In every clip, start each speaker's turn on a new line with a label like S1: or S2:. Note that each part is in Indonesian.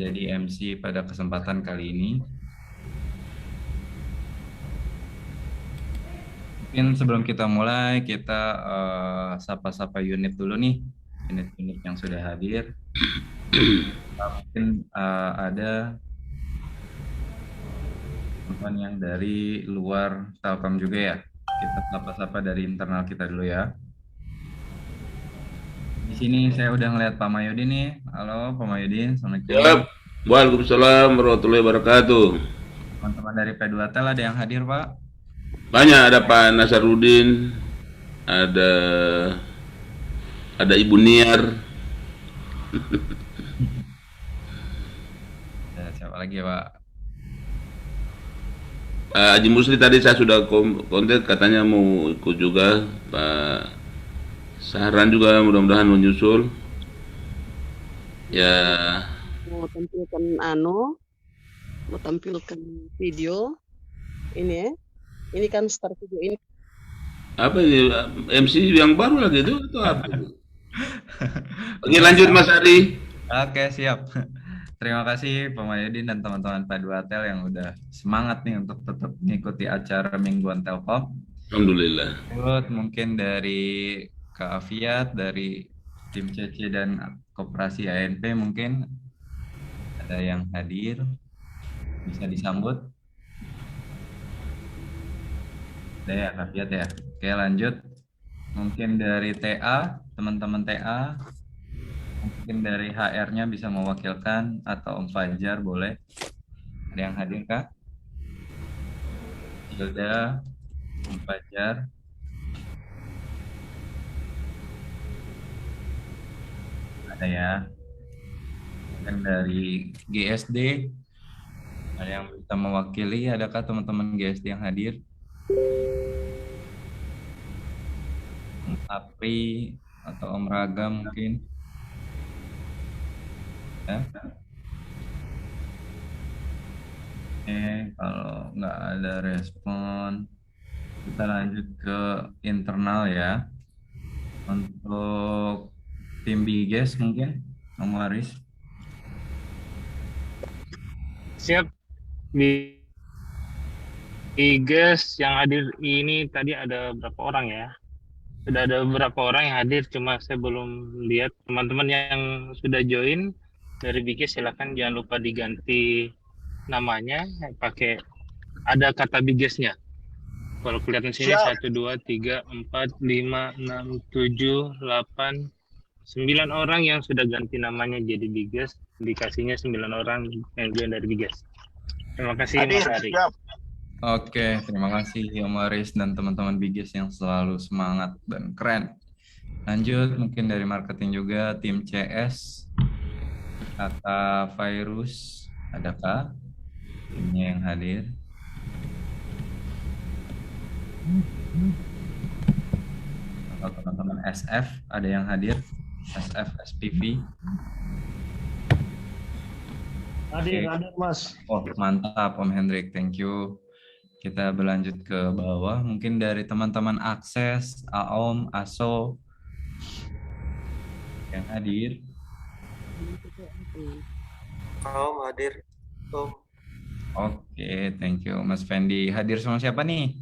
S1: menjadi MC pada kesempatan kali ini. Mungkin sebelum kita mulai, kita sapa-sapa unit dulu nih, unit-unit yang sudah hadir. Mungkin ada teman yang dari luar Telkom juga ya. Kita sapa-sapa dari internal kita dulu ya. Di sini saya udah ngeliat Pak Mayudin nih. Halo Pak Mayudin, Assalamualaikum.
S2: Yap. Waalaikumsalam warahmatullahi wabarakatuh.
S1: Teman-teman dari P2Tel ada yang hadir Pak?
S2: Banyak, ada Pak Nasarudin, ada Ibu Niar.
S1: Siapa lagi ya Pak?
S2: Haji Musli tadi saya sudah kontak, katanya mau ikut juga. Pak Sahran juga mudah-mudahan menyusul. Ya,
S3: mau tampilkan mau tampilkan video ini ya. Ini kan start video ini.
S2: apa ini, MC yang baru lagi itu atau apa? Oke, lanjut Mas Ari.
S1: Oke, siap. Terima kasih Pak Mayudin dan teman-teman P2Tel yang udah semangat nih untuk tetap mengikuti acara Mingguan Telkom.
S2: Alhamdulillah.
S1: Terus mungkin dari Kak Afiat, dari tim CC dan Koperasi ANP mungkin ada yang hadir, bisa disambut. Ada ya Kak Afiat ya. Oke, lanjut. Mungkin dari TA, teman-teman TA, mungkin dari HR-nya bisa mewakilkan atau Om Fajar boleh. Ada yang hadir Kak? Hilda, Om Fajar. Ada ya. Mungkin dari GSD, ada yang bisa mewakili. Adakah teman-teman GSD yang hadir? Om Apri atau Om Raga mungkin. Ya. Oke, kalau nggak ada respon, kita lanjut ke internal ya. Untuk tim Biges mungkin, Om Waris.
S4: Siap. Guys yang hadir ini tadi ada berapa orang ya? Sudah ada beberapa orang yang hadir, cuma saya belum lihat. Teman-teman yang sudah join dari Biges silakan jangan lupa diganti namanya, pakai ada kata Bigesnya. Kalau kelihatan sini 1, 2, 3, 4, 5, 6, 7, 8, 9 orang yang sudah ganti namanya jadi Biges. Dikasihnya 9 orang yang join dari Biges. Terima kasih Mas Ari.
S1: Oke, terima kasih Om Waris dan teman-teman Biges yang selalu semangat dan keren. Lanjut, mungkin dari marketing juga, tim CS, kata Virus, adakah timnya yang hadir? Atau teman-teman SF, ada yang hadir? SF, SPV?
S5: Hadir Mas.
S1: Oh, mantap Om Hendrik, thank you. Kita berlanjut ke bawah, mungkin dari teman-teman Akses, AOM, ASO yang hadir.
S6: Om hadir. Om.
S1: Oke, thank you. Mas Fendi hadir sama siapa nih?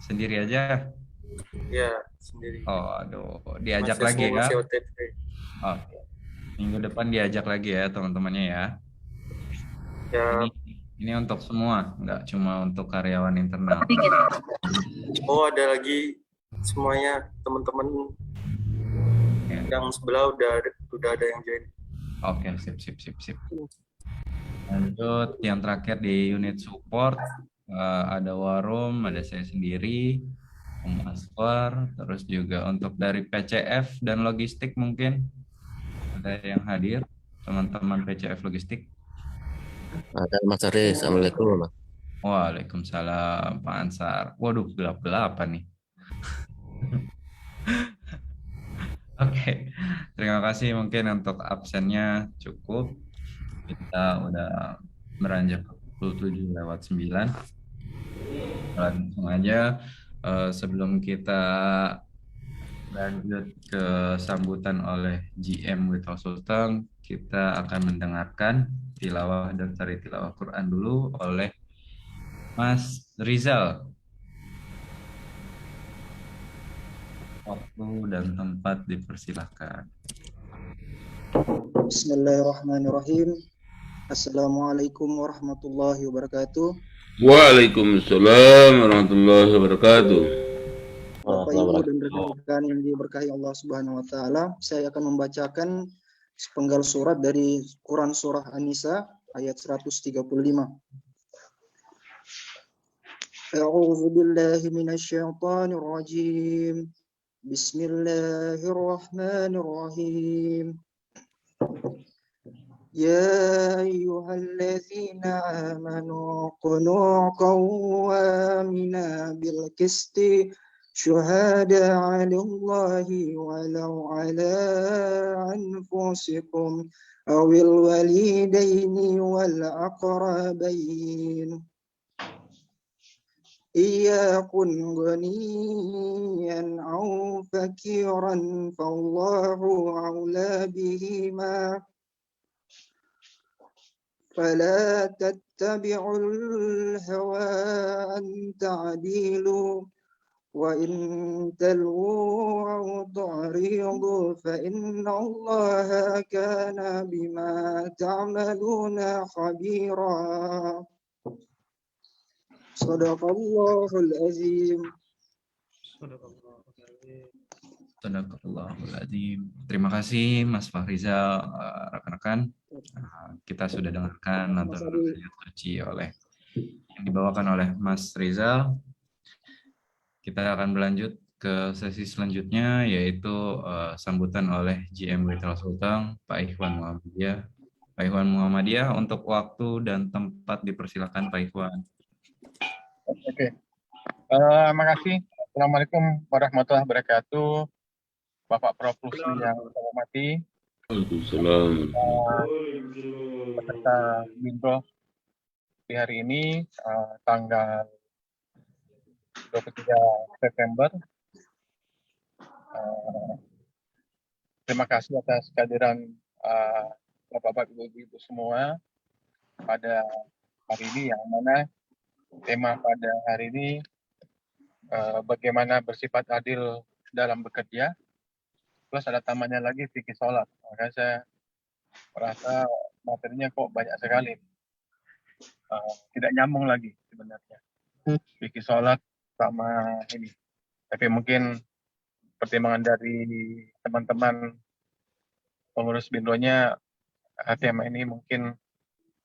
S1: Sendiri aja?
S6: Ya, sendiri.
S1: Oh, aduh, diajak
S6: Masih
S1: lagi ya?
S6: masih OTP.
S1: Oke. Minggu depan diajak lagi ya teman-temannya ya.
S6: Ya.
S1: Ini untuk semua, nggak cuma untuk karyawan internal.
S6: Oh, ada lagi semuanya teman-teman yang sebelah udah ada yang join.
S1: Oke, sip. Lanjut, yang terakhir di unit support, ada Warum, ada saya sendiri, Om Aswar, terus juga untuk dari PCF dan logistik mungkin ada yang hadir, teman-teman PCF logistik.
S7: Ada Mas Aris, Assalamualaikum.
S1: Waalaikumsalam Pak Ansar. Waduh, gelap-gelapan nih. Oke, terima kasih mungkin untuk absennya cukup. Kita udah beranjak ke 27:09. Langsung aja, sebelum kita lanjut ke sambutan oleh GM Wito Sulteng, kita akan mendengarkan tilawah dari tilawah Quran dulu oleh Mas Rizal. Waktu dan tempat dipersilahkan.
S8: Bismillahirrahmanirrahim. Assalamualaikum warahmatullahi wabarakatuh.
S2: Waalaikumsalam warahmatullahi wabarakatuh.
S8: Bapak Ibu dan rekan-rekan yang diberkahi Allah Subhanahu wa taala, saya akan membacakan sepenggal surat dari Quran surah An-Nisa ayat 135. A'udzu billahi minasyaitonir rajim. Bismillahirrahmanirrahim. يا أيها الذين آمنوا كونوا قوامين بالقسط شهداء لله ولو على أنفسكم أو الوالدين والأقربين إياكن غنيا أو فقيرا فالله أولى بهما فلا تتبعوا الهوى أن تعديلوا وإن تلووا أو تعرضوا فإن الله كان بما تعملون خبيرا صدق الله العظيم.
S1: Sadaqallahul Adzim. Terima kasih Mas Fahrizal, rekan-rekan. Kita sudah dengarkan lantunan ayat suci yang dibawakan oleh Mas Rizal. Kita akan berlanjut ke sesi selanjutnya, yaitu sambutan oleh GM Witral Sultan, Pak Ikhwan Muhammadiyah. Pak Ikhwan Muhammadiyah, untuk waktu dan tempat dipersilakan Pak Ikhwan.
S9: Oke. Makasih. Assalamualaikum warahmatullahi wabarakatuh. Bapak Prof. Rusli yang saya hormati.
S2: Waalaikumsalam.
S9: Peserta Bindro di hari ini tanggal 23 September. Terima kasih atas kehadiran Bapak-Bapak, Ibu-Ibu semua pada hari ini, yang mana tema pada hari ini bagaimana bersifat adil dalam bekerja, plus ada tambahannya lagi fikih sholat. Maka saya merasa materinya kok banyak sekali, tidak nyambung lagi sebenarnya fikih sholat sama ini. Tapi mungkin pertimbangan dari teman-teman pengurus Bindronya, tema ini mungkin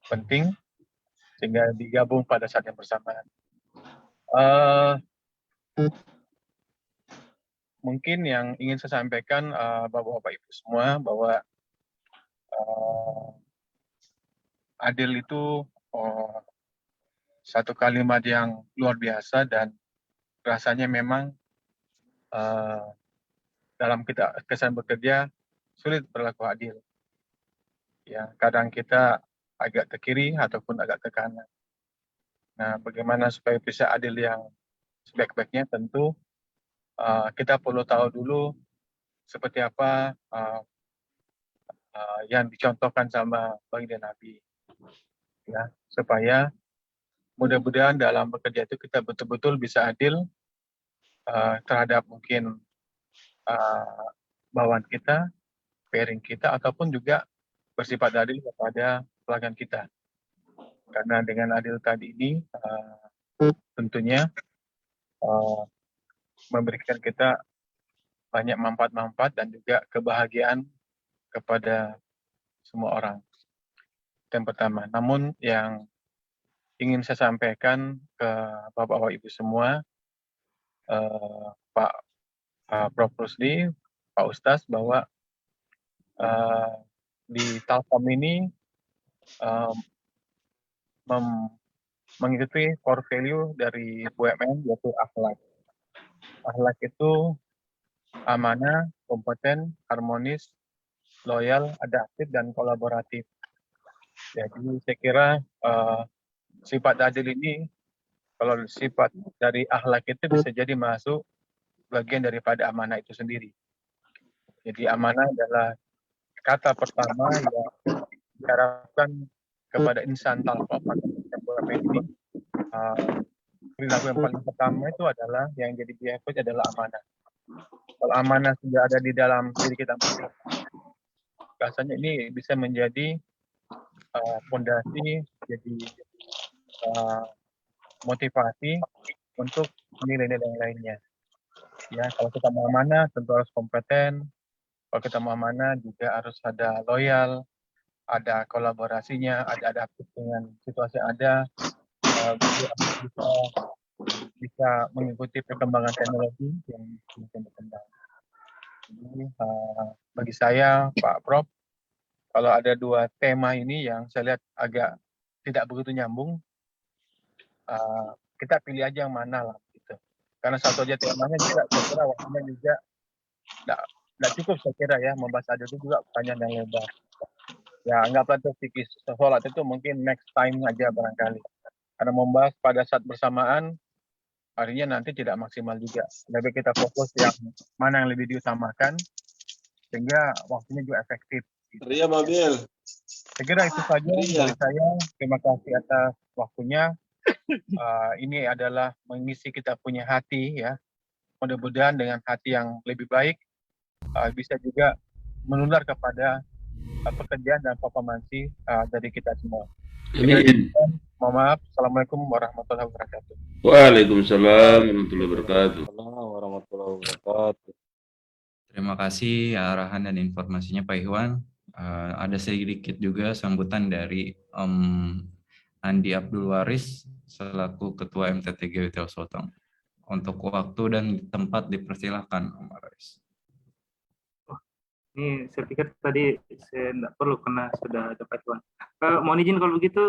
S9: penting sehingga digabung pada saat yang bersamaan. Mungkin yang ingin saya sampaikan Bapak-Bapak Ibu semua, bahwa adil itu satu kalimat yang luar biasa, dan rasanya memang dalam kita kesan bekerja sulit berlaku adil. Ya, kadang kita agak ke kiri ataupun agak ke kanan. Nah, bagaimana supaya bisa adil yang sebaik-baiknya, tentu kita perlu tahu dulu seperti apa yang dicontohkan sama baginda Nabi, ya, supaya mudah-mudahan dalam bekerja itu kita betul-betul bisa adil terhadap mungkin bawahan kita, pairing kita, ataupun juga bersifat adil kepada pelanggan kita. Karena dengan adil tadi ini tentunya memberikan kita banyak manfaat-manfaat dan juga kebahagiaan kepada semua orang. Itu yang pertama. Namun yang ingin saya sampaikan ke Bapak-Bapak Ibu semua, Pak Prof. Rusli, Pak Ustaz, bahwa di Telkom ini mengikuti core value dari BUMN, yaitu akhlak. Akhlak itu amanah, kompeten, harmonis, loyal, adaptif, dan kolaboratif. Jadi saya kira sifat adil ini, kalau sifat dari akhlak itu bisa jadi masuk bagian daripada amanah itu sendiri. Jadi amanah adalah kata pertama yang diharapkan kepada insan talqoh ini, perilaku yang paling pertama itu adalah yang jadi BFH adalah amanah. Kalau amanah sudah ada di dalam diri kita, rasanya ini bisa menjadi fondasi, jadi motivasi untuk nilai-nilai yang lainnya. Ya, kalau kita mau amanah tentu harus kompeten. Kalau kita mau amanah juga harus ada loyal, ada kolaborasinya, ada adaptif dengan situasi yang ada, bisa mengikuti perkembangan teknologi yang semakin berkembang. Jadi bagi saya, Pak Prof, kalau ada dua tema ini yang saya lihat agak tidak begitu nyambung, kita pilih aja yang mana lah gitu. Karena satu aja temanya juga saya kira waktunya juga nggak cukup saya kira ya, membahas ada itu juga panjang dan lebar. Ya anggaplah itu fikih sholat itu mungkin next time aja barangkali. Karena membahas pada saat bersamaan harinya nanti tidak maksimal juga. Lebih kita fokus yang mana yang lebih diutamakan sehingga waktunya juga efektif.
S2: Ria mobil.
S9: Saya kira itu saja dari saya. Terima kasih atas waktunya. Ini adalah mengisi kita punya hati ya. Mudah-mudahan dengan hati yang lebih baik bisa juga menular kepada pekerjaan dan performansi dari kita semua. Mohon maaf. Assalamualaikum warahmatullahi wabarakatuh.
S2: Waalaikumsalam warahmatullahi wabarakatuh.
S1: Terima kasih arahan dan informasinya Pak Ikhwan. Ada sedikit juga sambutan dari Andi Abdul Waris selaku Ketua MTTG Witel Sultan. Untuk waktu dan tempat dipersilahkan, Om Waris.
S10: Ini saya pikir tadi saya tidak perlu karena sudah ada Pak Ikhwan. Mohon izin kalau begitu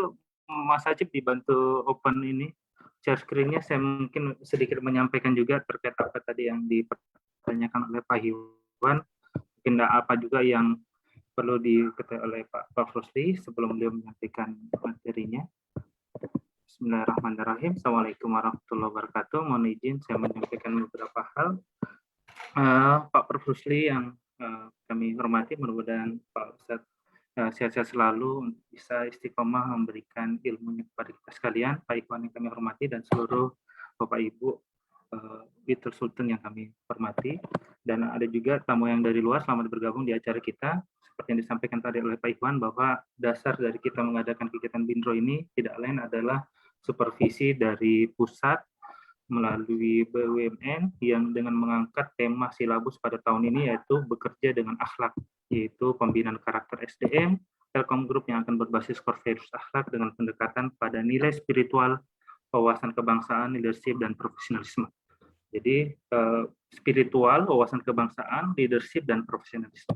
S10: Mas Ajib dibantu open ini share screen-nya. Saya mungkin sedikit menyampaikan juga terkait apa tadi yang dipertanyakan oleh Pak Ikhwan. Mungkin apa juga yang perlu diketahui oleh Pak Rusli sebelum beliau menyampaikan materinya. Bismillahirrahmanirrahim. Assalamualaikum warahmatullahi wabarakatuh. Mohon izin saya menyampaikan beberapa hal. Pak Prof. Rusli yang kami hormati, mudah-mudahan Pak Ustadz sehat-sehat selalu, bisa istiqomah memberikan ilmunya kepada kita sekalian, Pak Ikhwan yang kami hormati, dan seluruh Bapak Ibu Witel Sultan yang kami hormati. Dan ada juga tamu yang dari luar, selamat bergabung di acara kita. Seperti yang disampaikan tadi oleh Pak Ikhwan, bahwa dasar dari kita mengadakan kegiatan BINRO ini tidak lain adalah supervisi dari pusat melalui BUMN yang dengan mengangkat tema silabus pada tahun ini yaitu bekerja dengan akhlak, yaitu pembinaan karakter SDM, Telkom Group yang akan berbasis core values akhlak dengan pendekatan pada nilai spiritual, wawasan kebangsaan, leadership, dan profesionalisme. Jadi spiritual, wawasan kebangsaan, leadership, dan profesionalisme.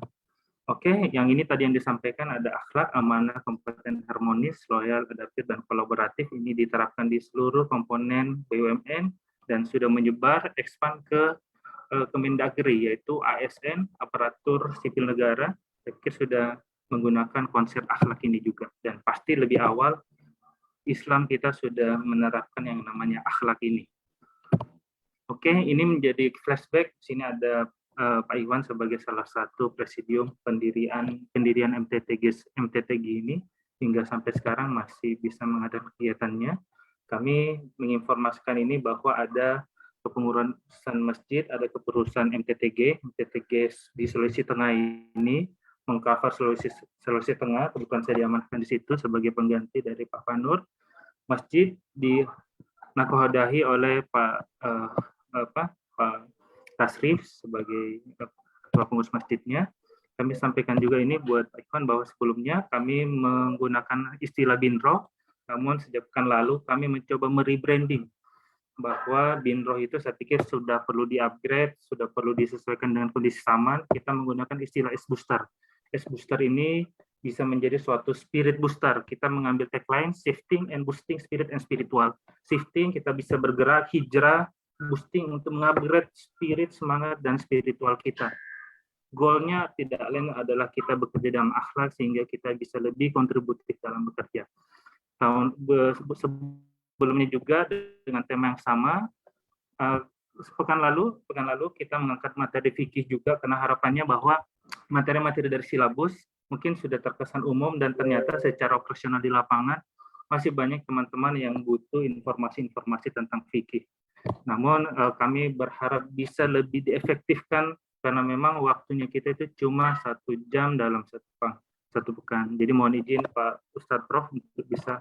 S10: Oke, yang ini tadi yang disampaikan ada akhlak, amanah, kompeten, harmonis, loyal, adaptif, dan kolaboratif. Ini diterapkan di seluruh komponen BUMN dan sudah menyebar, expand ke Kemendagri, yaitu ASN, aparatur sipil negara. Saya pikir sudah menggunakan konsep akhlak ini juga. Dan pasti lebih awal, Islam kita sudah menerapkan yang namanya akhlak ini. Oke, ini menjadi flashback. Di sini ada Pak Ikhwan sebagai salah satu presidium pendirian MTTG ini hingga sampai sekarang masih bisa mengadakan kegiatannya. Kami menginformasikan ini bahwa ada kepengurusan masjid, ada kepengurusan MTTG di Sulawesi Tengah ini mengcover Sulawesi Tengah. Kebetulan saya diamankan di situ sebagai pengganti dari Pak Panur. Masjid dinakohadahi oleh Pak Tasrif sebagai ketua pengurus masjidnya. Kami sampaikan juga ini buat Pak Ikhwan bahwa sebelumnya kami menggunakan istilah BINRO, namun sejak pekan lalu kami mencoba merebranding bahwa BINRO itu saya pikir sudah perlu di-upgrade, sudah perlu disesuaikan dengan kondisi zaman. Kita menggunakan istilah S-Booster. S-Booster ini bisa menjadi suatu spirit booster. Kita mengambil tagline shifting and boosting spirit and spiritual. Shifting, kita bisa bergerak, hijrah, boosting untuk mengupgrade spirit, semangat, dan spiritual kita. Goalnya tidak lain adalah kita bekerja dalam akhlak sehingga kita bisa lebih kontributif dalam bekerja. Tahun sebelumnya juga dengan tema yang sama, pekan lalu kita mengangkat materi fikih juga karena harapannya bahwa materi-materi dari silabus mungkin sudah terkesan umum dan ternyata secara operasional di lapangan masih banyak teman-teman yang butuh informasi-informasi tentang fikih. Namun kami berharap bisa lebih diefektifkan karena memang waktunya kita itu cuma 1 jam dalam satu pekan. Jadi mohon izin Pak Ustadz Prof untuk bisa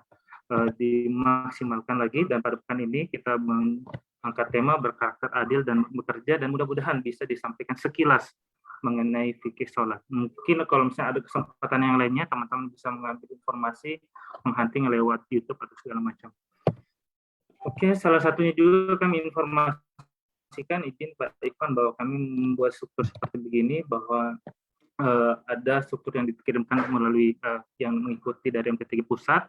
S10: dimaksimalkan lagi, dan pada pekan ini kita mengangkat tema berkarakter adil dan bekerja, dan mudah-mudahan bisa disampaikan sekilas mengenai fikih sholat. Mungkin kalau misalnya ada kesempatan yang lainnya, teman-teman bisa mengambil informasi, menghunting lewat YouTube atau segala macam. Oke, salah satunya juga kami informasikan, izin Pak Ivan, bahwa kami membuat struktur seperti begini, bahwa ada struktur yang dikirimkan melalui yang mengikuti dari MTTG Pusat,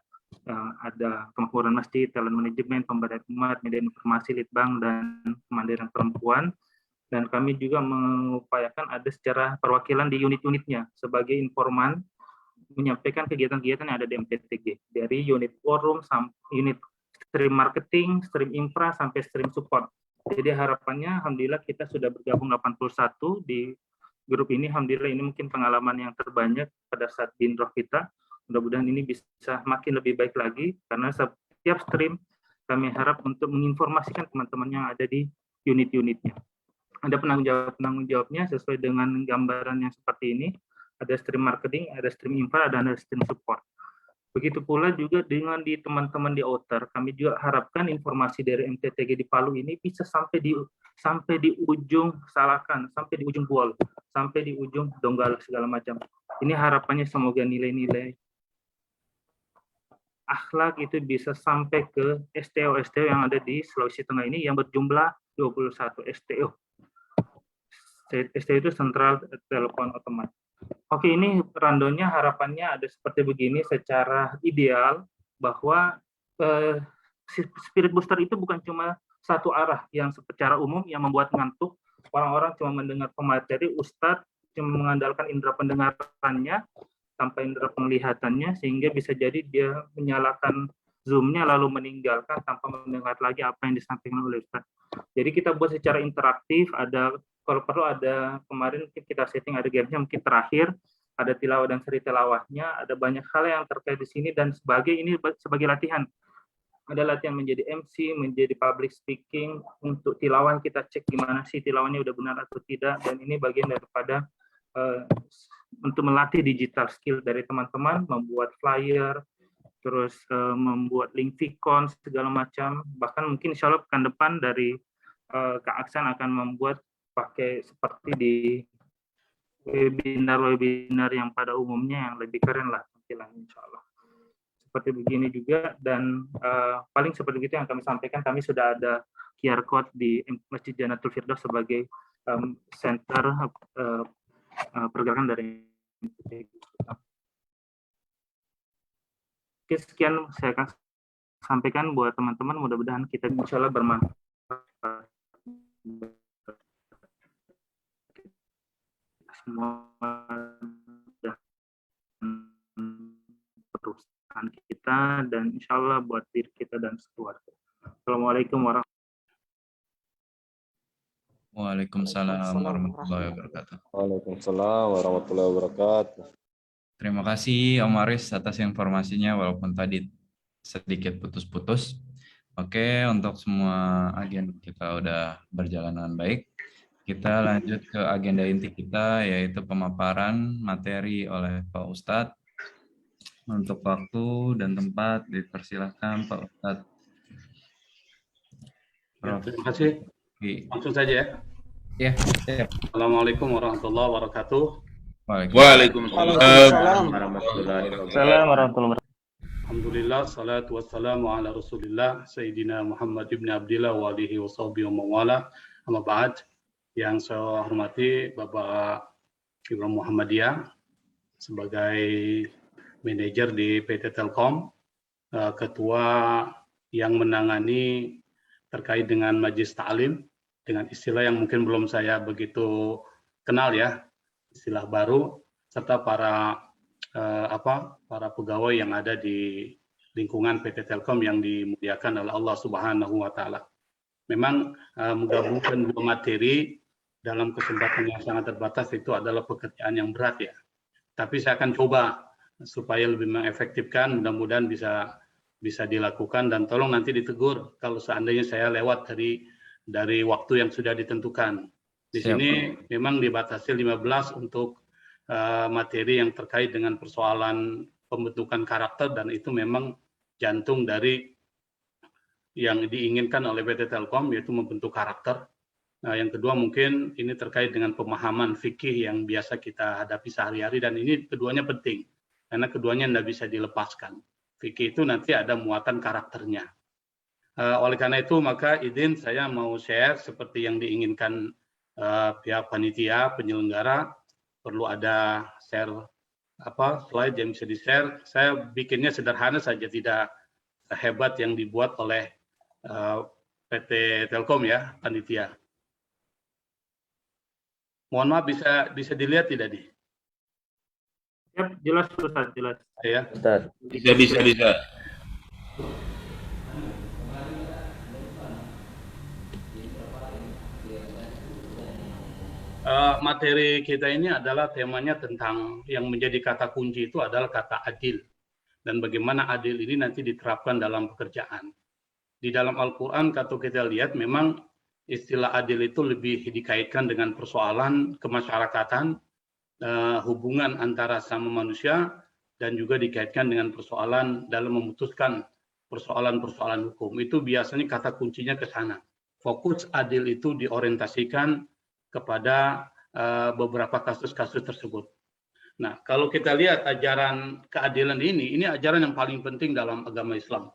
S10: ada kemakmuran masjid, talent manajemen, pemberdayaan umat, media informasi, litbang, dan kemandirian perempuan. Dan kami juga mengupayakan ada secara perwakilan di unit-unitnya sebagai informan menyampaikan kegiatan-kegiatan yang ada di MTTG, dari unit forum, unit stream marketing, stream infra, sampai stream support. Jadi harapannya, alhamdulillah kita sudah bergabung 81 di grup ini. Alhamdulillah ini mungkin pengalaman yang terbanyak pada saat binroh kita. Mudah-mudahan ini bisa makin lebih baik lagi, karena setiap stream kami harap untuk menginformasikan teman-teman yang ada di unit-unitnya. Ada penanggung jawabnya sesuai dengan gambaran yang seperti ini. Ada stream marketing, ada stream infra, dan ada stream support. Begitu pula juga dengan di teman-teman di outer, kami juga harapkan informasi dari MTTG di Palu ini bisa sampai di ujung Salakan, sampai di ujung Buol, sampai di ujung Donggala segala macam. Ini harapannya semoga nilai-nilai akhlak itu bisa sampai ke STO-STO yang ada di Sulawesi Tengah ini yang berjumlah 21 STO. STO itu Central Telepon Otomatis. Oke, ini rundown-nya harapannya ada seperti begini secara ideal, bahwa spirit booster itu bukan cuma satu arah yang secara umum yang membuat ngantuk. Orang-orang cuma mendengar pemateri, Ustadz cuma mengandalkan indera pendengarannya tanpa indera penglihatannya, sehingga bisa jadi dia menyalakan Zoom-nya lalu meninggalkan tanpa mendengar lagi apa yang disampaikan oleh Ustadz. Jadi kita buat secara interaktif, ada kalau perlu ada kemarin kita setting ada gamenya mungkin terakhir, ada tilawah dan seri tilawahnya, ada banyak hal yang terkait di sini, dan ini sebagai latihan. Ada latihan menjadi MC, menjadi public speaking, untuk tilawah kita cek gimana sih tilawahnya udah benar atau tidak, dan ini bagian daripada untuk melatih digital skill dari teman-teman, membuat flyer, terus membuat link Vicon segala macam. Bahkan mungkin insya Allah pekan depan dari Kak Aksan akan membuat pakai seperti di webinar yang pada umumnya yang lebih keren lah tampilannya insya Allah. Seperti begini juga, dan paling seperti itu yang kami sampaikan. Kami sudah ada QR code di Masjid Jannatul Firdaus sebagai center pergerakan dari Oke, sekian saya akan sampaikan buat teman-teman, mudah-mudahan kita insya Allah bermanfaat semua dan perusahaan kita, dan insya Allah buat diri kita dan keluarga. Assalamualaikum
S1: Waalaikumsalam warahmatullahi wabarakatuh.
S11: Waalaikumsalam warahmatullahi wabarakatuh.
S1: Terima kasih Om Aris atas informasinya, walaupun tadi sedikit putus-putus. Oke, untuk semua agenda kita udah berjalan dengan baik. Kita lanjut ke agenda inti kita, yaitu pemaparan materi oleh Pak Ustadz. Untuk waktu dan tempat dipersilahkan Pak Ustadz.
S12: Ya, terima kasih. Langsung saja ya.
S1: Ya.
S12: Assalamualaikum warahmatullahi wabarakatuh.
S2: Waalaikumsalam warahmatullahi
S10: wabarakatuh.
S12: Alhamdulillah, salatu wassalamu ala rasulillah, Sayyidina Muhammad ibn Abdillah wa alihi wa sahbihi wa mawala, amma ba'd. Yang saya hormati Bapak Ibrahim Muhammadiyah sebagai manajer di PT Telkom, ketua yang menangani terkait dengan Majlis Ta'lim, dengan istilah yang mungkin belum saya begitu kenal ya, istilah baru, serta para pegawai yang ada di lingkungan PT Telkom yang dimuliakan oleh Allah Subhanahu wa Ta'ala. Memang menggabungkan dua materi dalam kesempatan yang sangat terbatas itu adalah pekerjaan yang berat ya. Tapi saya akan coba supaya lebih mengefektifkan, mudah-mudahan bisa dilakukan, dan tolong nanti ditegur kalau seandainya saya lewat dari waktu yang sudah ditentukan. Di
S1: Siap,
S12: sini memang dibatasi 15 untuk materi yang terkait dengan persoalan pembentukan karakter, dan itu memang jantung dari yang diinginkan oleh PT Telkom, yaitu membentuk karakter. Nah, yang kedua mungkin ini terkait dengan pemahaman fikih yang biasa kita hadapi sehari-hari, dan ini keduanya penting karena keduanya tidak bisa dilepaskan. Fikih itu nanti ada muatan karakternya. Oleh karena itu maka izin saya mau share seperti yang diinginkan pihak panitia penyelenggara, perlu ada share slide yang bisa di-share. Saya bikinnya sederhana saja, tidak hebat yang dibuat oleh PT Telkom ya, panitia. Mohon maaf, bisa dilihat tidak di?
S10: Ya, jelas Ustaz, jelas.
S12: Ya.
S7: Ustaz.
S2: Bisa.
S12: Materi kita ini adalah temanya tentang yang menjadi kata kunci itu adalah kata adil, dan bagaimana adil ini nanti diterapkan dalam pekerjaan. Di dalam Al-Quran kalau kita lihat memang istilah adil itu lebih dikaitkan dengan persoalan kemasyarakatan, hubungan antara sama manusia, dan juga dikaitkan dengan persoalan dalam memutuskan persoalan-persoalan hukum. Itu biasanya kata kuncinya ke sana. Fokus adil itu diorientasikan kepada beberapa kasus-kasus tersebut. Nah, kalau kita lihat ajaran keadilan ini ajaran yang paling penting dalam agama Islam.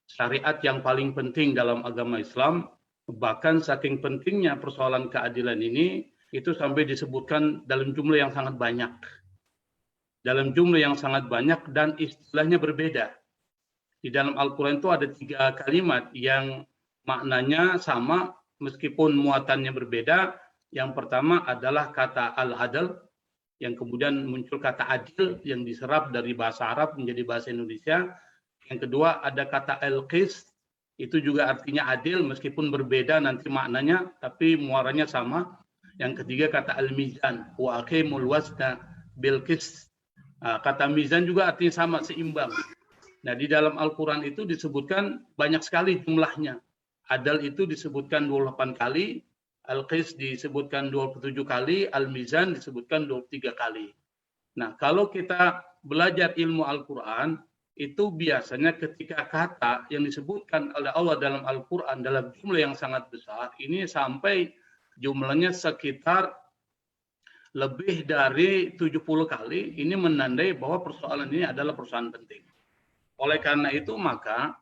S12: Syariat yang paling penting dalam agama Islam, bahkan saking pentingnya persoalan keadilan ini, itu sampai disebutkan dalam jumlah yang sangat banyak. Dalam jumlah yang sangat banyak dan istilahnya berbeda. Di dalam Al-Quran itu ada 3 kalimat yang maknanya sama meskipun muatannya berbeda. Yang pertama adalah kata al-adl, yang kemudian muncul kata adil yang diserap dari bahasa Arab menjadi bahasa Indonesia. Yang kedua ada kata al-qist, itu juga artinya adil meskipun berbeda nanti maknanya, tapi muaranya sama. Yang ketiga kata al-mizan, wa aqimul wazna bil qist. Kata mizan juga artinya sama, seimbang. Nah, di dalam Al-Quran itu disebutkan banyak sekali jumlahnya. Adal itu disebutkan 28 kali, al-qist disebutkan 27 kali, al-mizan disebutkan 23 kali. Nah, kalau kita belajar ilmu Al-Quran, itu biasanya ketika kata yang disebutkan oleh Allah dalam Al-Quran dalam jumlah yang sangat besar, ini sampai jumlahnya sekitar lebih dari 70 kali, ini menandai bahwa persoalan ini adalah persoalan penting. Oleh karena itu maka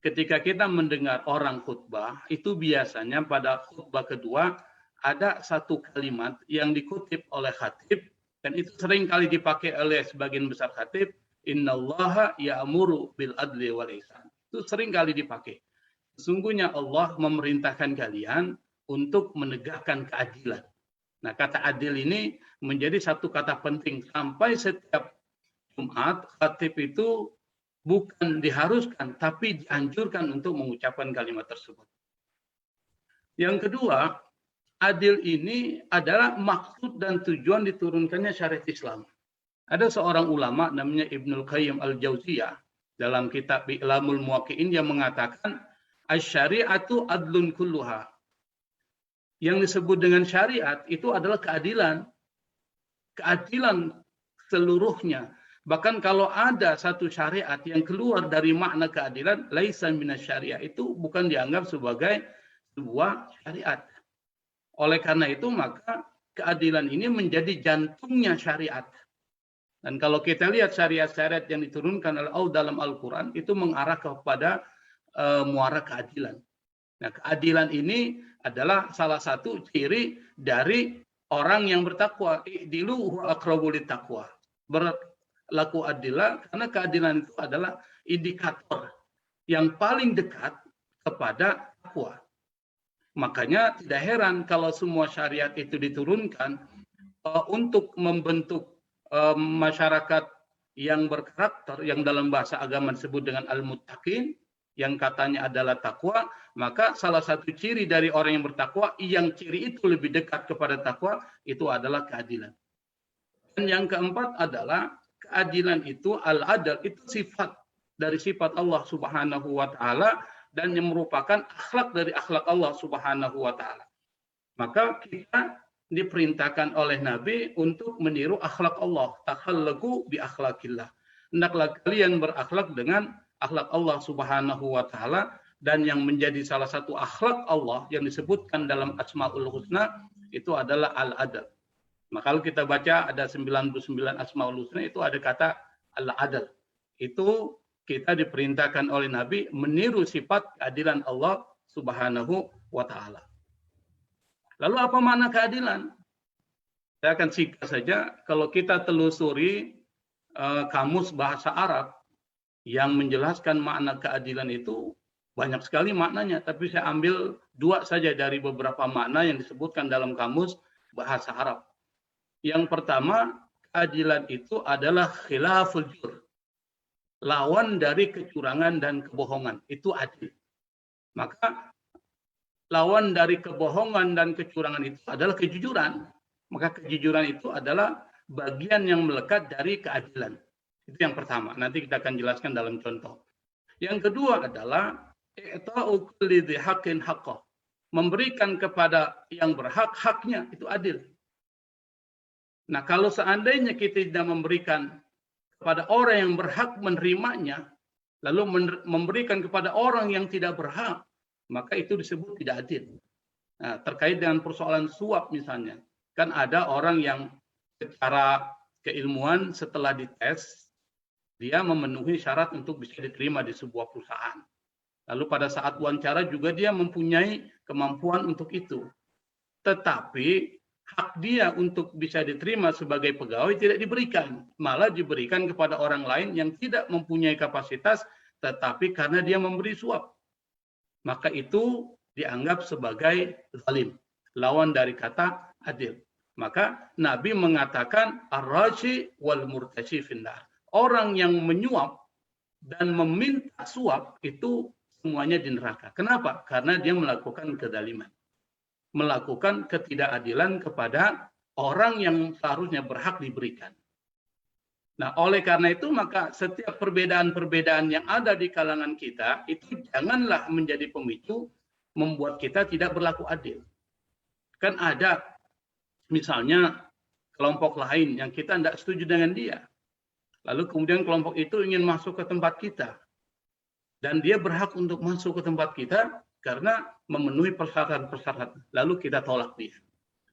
S12: ketika kita mendengar orang khutbah, itu biasanya pada khutbah kedua ada satu kalimat yang dikutip oleh khatib, dan itu sering kali dipakai oleh sebagian besar khatib, innallaha ya'muru bil adli wal ihsan. Itu sering kali dipakai. Sesungguhnya Allah memerintahkan kalian untuk menegakkan keadilan. Nah, kata adil ini menjadi satu kata penting sampai setiap Jumat khatib itu bukan diharuskan tapi dianjurkan untuk mengucapkan kalimat tersebut. Yang kedua, adil ini adalah maksud dan tujuan diturunkannya syariat Islam. Ada seorang ulama namanya Ibnul Qayyim Al-Jauziyah dalam kitab I'lamul Muwaqqi'in yang mengatakan asy-syari'atu adlun kulluha. Yang disebut dengan syariat itu adalah keadilan. Keadilan seluruhnya. Bahkan kalau ada satu syariat yang keluar dari makna keadilan, laisa minasyariah, itu bukan dianggap sebagai sebuah syariat. Oleh karena itu maka keadilan ini menjadi jantungnya syariat. Dan kalau kita lihat syariat-syariat yang diturunkan oleh Allah dalam Al-Quran, itu mengarah kepada muara keadilan. Nah, keadilan ini adalah salah satu ciri dari orang yang bertakwa. I'dilu huwa aqrabu littaqwa. Berlaku adillah, karena keadilan itu adalah indikator yang paling dekat kepada takwa. Makanya tidak heran kalau semua syariat itu diturunkan untuk membentuk masyarakat yang berkarakter, yang dalam bahasa agama disebut dengan al-muttaqin, yang katanya adalah takwa, maka salah satu ciri dari orang yang bertakwa, yang ciri itu lebih dekat kepada takwa, itu adalah keadilan. Dan yang keempat adalah keadilan itu, al-adl itu sifat dari sifat Allah Subhanahu wa taala dan yang merupakan akhlak dari akhlak Allah Subhanahu wa taala. Maka kita diperintahkan oleh Nabi untuk meniru akhlak Allah. Takhallagu bi akhlakillah. Hendaklah kalian berakhlak dengan akhlak Allah Subhanahu wa taala, dan yang menjadi salah satu akhlak Allah yang disebutkan dalam Asmaul Husna itu adalah al-adl. Maka kalau kita baca ada 99 Asmaul Husna itu ada kata al-adl. Itu kita diperintahkan oleh Nabi meniru sifat keadilan Allah Subhanahu wa taala. Lalu apa makna keadilan? Saya akan singkat saja. Kalau kita telusuri kamus bahasa Arab yang menjelaskan makna keadilan itu banyak sekali maknanya, tapi saya ambil dua saja dari beberapa makna yang disebutkan dalam kamus bahasa Arab. Yang pertama, keadilan itu adalah khilaful jur. Lawan dari kecurangan dan kebohongan, itu adil. Maka lawan dari kebohongan dan kecurangan itu adalah kejujuran. Maka kejujuran itu adalah bagian yang melekat dari keadilan. Itu yang pertama. Nanti kita akan jelaskan dalam contoh. Yang kedua adalah i'ta'u kulli dzi haqqin haqqah. Memberikan kepada yang berhak haknya, itu adil. Nah, kalau seandainya kita tidak memberikan kepada orang yang berhak menerimanya, lalu memberikan kepada orang yang tidak berhak, maka itu disebut tidak adil. Nah, terkait dengan persoalan suap misalnya, kan ada orang yang secara keilmuan setelah dites, dia memenuhi syarat untuk bisa diterima di sebuah perusahaan. Lalu pada saat wawancara juga dia mempunyai kemampuan untuk itu. Tetapi hak dia untuk bisa diterima sebagai pegawai tidak diberikan. Malah diberikan kepada orang lain yang tidak mempunyai kapasitas, tetapi karena dia memberi suap. Maka itu dianggap sebagai zalim. Lawan dari kata adil. Maka Nabi mengatakan ar-rashi wal murtashi finnar. Orang yang menyuap dan meminta suap itu semuanya di neraka. Kenapa? Karena dia melakukan kezaliman. Melakukan ketidakadilan kepada orang yang seharusnya berhak diberikan. Nah, oleh karena itu maka setiap perbedaan-perbedaan yang ada di kalangan kita itu janganlah menjadi pemicu membuat kita tidak berlaku adil. Kan ada misalnya kelompok lain yang kita tidak setuju dengan dia. Lalu kemudian kelompok itu ingin masuk ke tempat kita. Dan dia berhak untuk masuk ke tempat kita karena memenuhi persyaratan-persyaratan. Lalu kita tolak dia.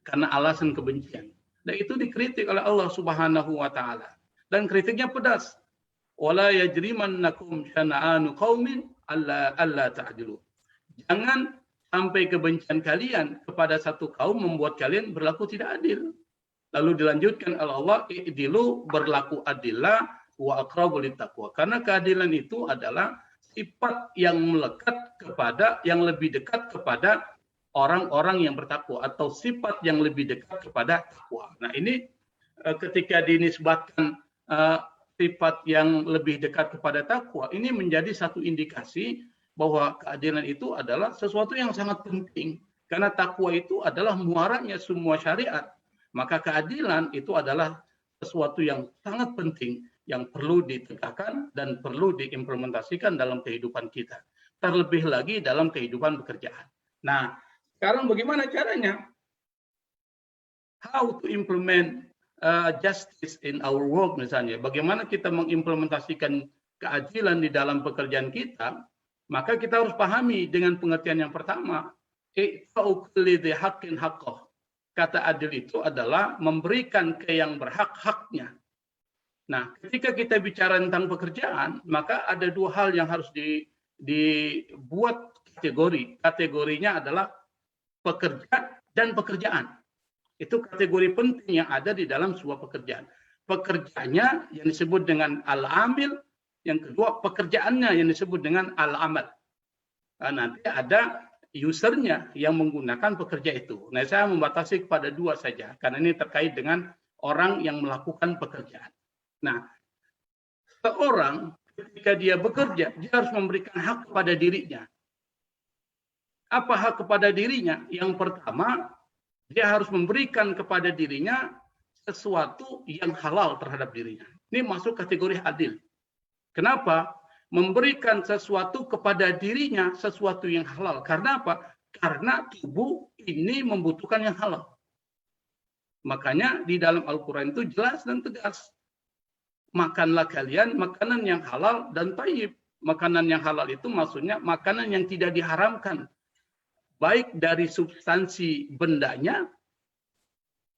S12: Karena alasan kebencian. Dan itu dikritik oleh Allah Subhanahu wa taala. Dan kritiknya pedas. Wala yajrimannakum syana'anu qaumin alla ta'dilu. Jangan sampai kebencian kalian kepada satu kaum membuat kalian berlaku tidak adil. Lalu dilanjutkan oleh Allah, i'dilu, berlaku adillah wa aqrabu littaqwa. Karena keadilan itu adalah sifat yang melekat kepada, yang lebih dekat kepada orang-orang yang bertakwa atau sifat yang lebih dekat kepada takwa. Nah, ini ketika dinisbatkan sifat yang lebih dekat kepada takwa, ini menjadi satu indikasi bahwa keadilan itu adalah sesuatu yang sangat penting. Karena takwa itu adalah muaranya semua syariat. Maka keadilan itu adalah sesuatu yang sangat penting yang perlu ditegakkan dan perlu diimplementasikan dalam kehidupan kita. Terlebih lagi dalam kehidupan pekerjaan. Nah, sekarang bagaimana caranya? How to implement justice in our work misalnya. Bagaimana kita mengimplementasikan keadilan di dalam pekerjaan kita? Maka kita harus pahami dengan pengertian yang pertama. Kata adil itu adalah memberikan ke yang berhak haknya. Nah, ketika kita bicara tentang pekerjaan, maka ada dua hal yang harus dibuat kategori. Kategorinya adalah pekerja dan pekerjaan. Itu kategori penting yang ada di dalam sebuah pekerjaan. Pekerjanya yang disebut dengan al-amil, yang kedua pekerjaannya yang disebut dengan al-amal. Nah, nanti ada usernya yang menggunakan pekerja itu. Nah, saya membatasi kepada dua saja, karena ini terkait dengan orang yang melakukan pekerjaan. Nah, seorang ketika dia bekerja, dia harus memberikan hak kepada dirinya. Apa hak kepada dirinya? Yang pertama, dia harus memberikan kepada dirinya sesuatu yang halal terhadap dirinya. Ini masuk kategori adil. Kenapa? Memberikan sesuatu kepada dirinya sesuatu yang halal. Karena apa? Karena tubuh ini membutuhkan yang halal. Makanya di dalam Al-Quran itu jelas dan tegas. Makanlah kalian makanan yang halal dan thayyib. Makanan yang halal itu maksudnya makanan yang tidak diharamkan. Baik dari substansi bendanya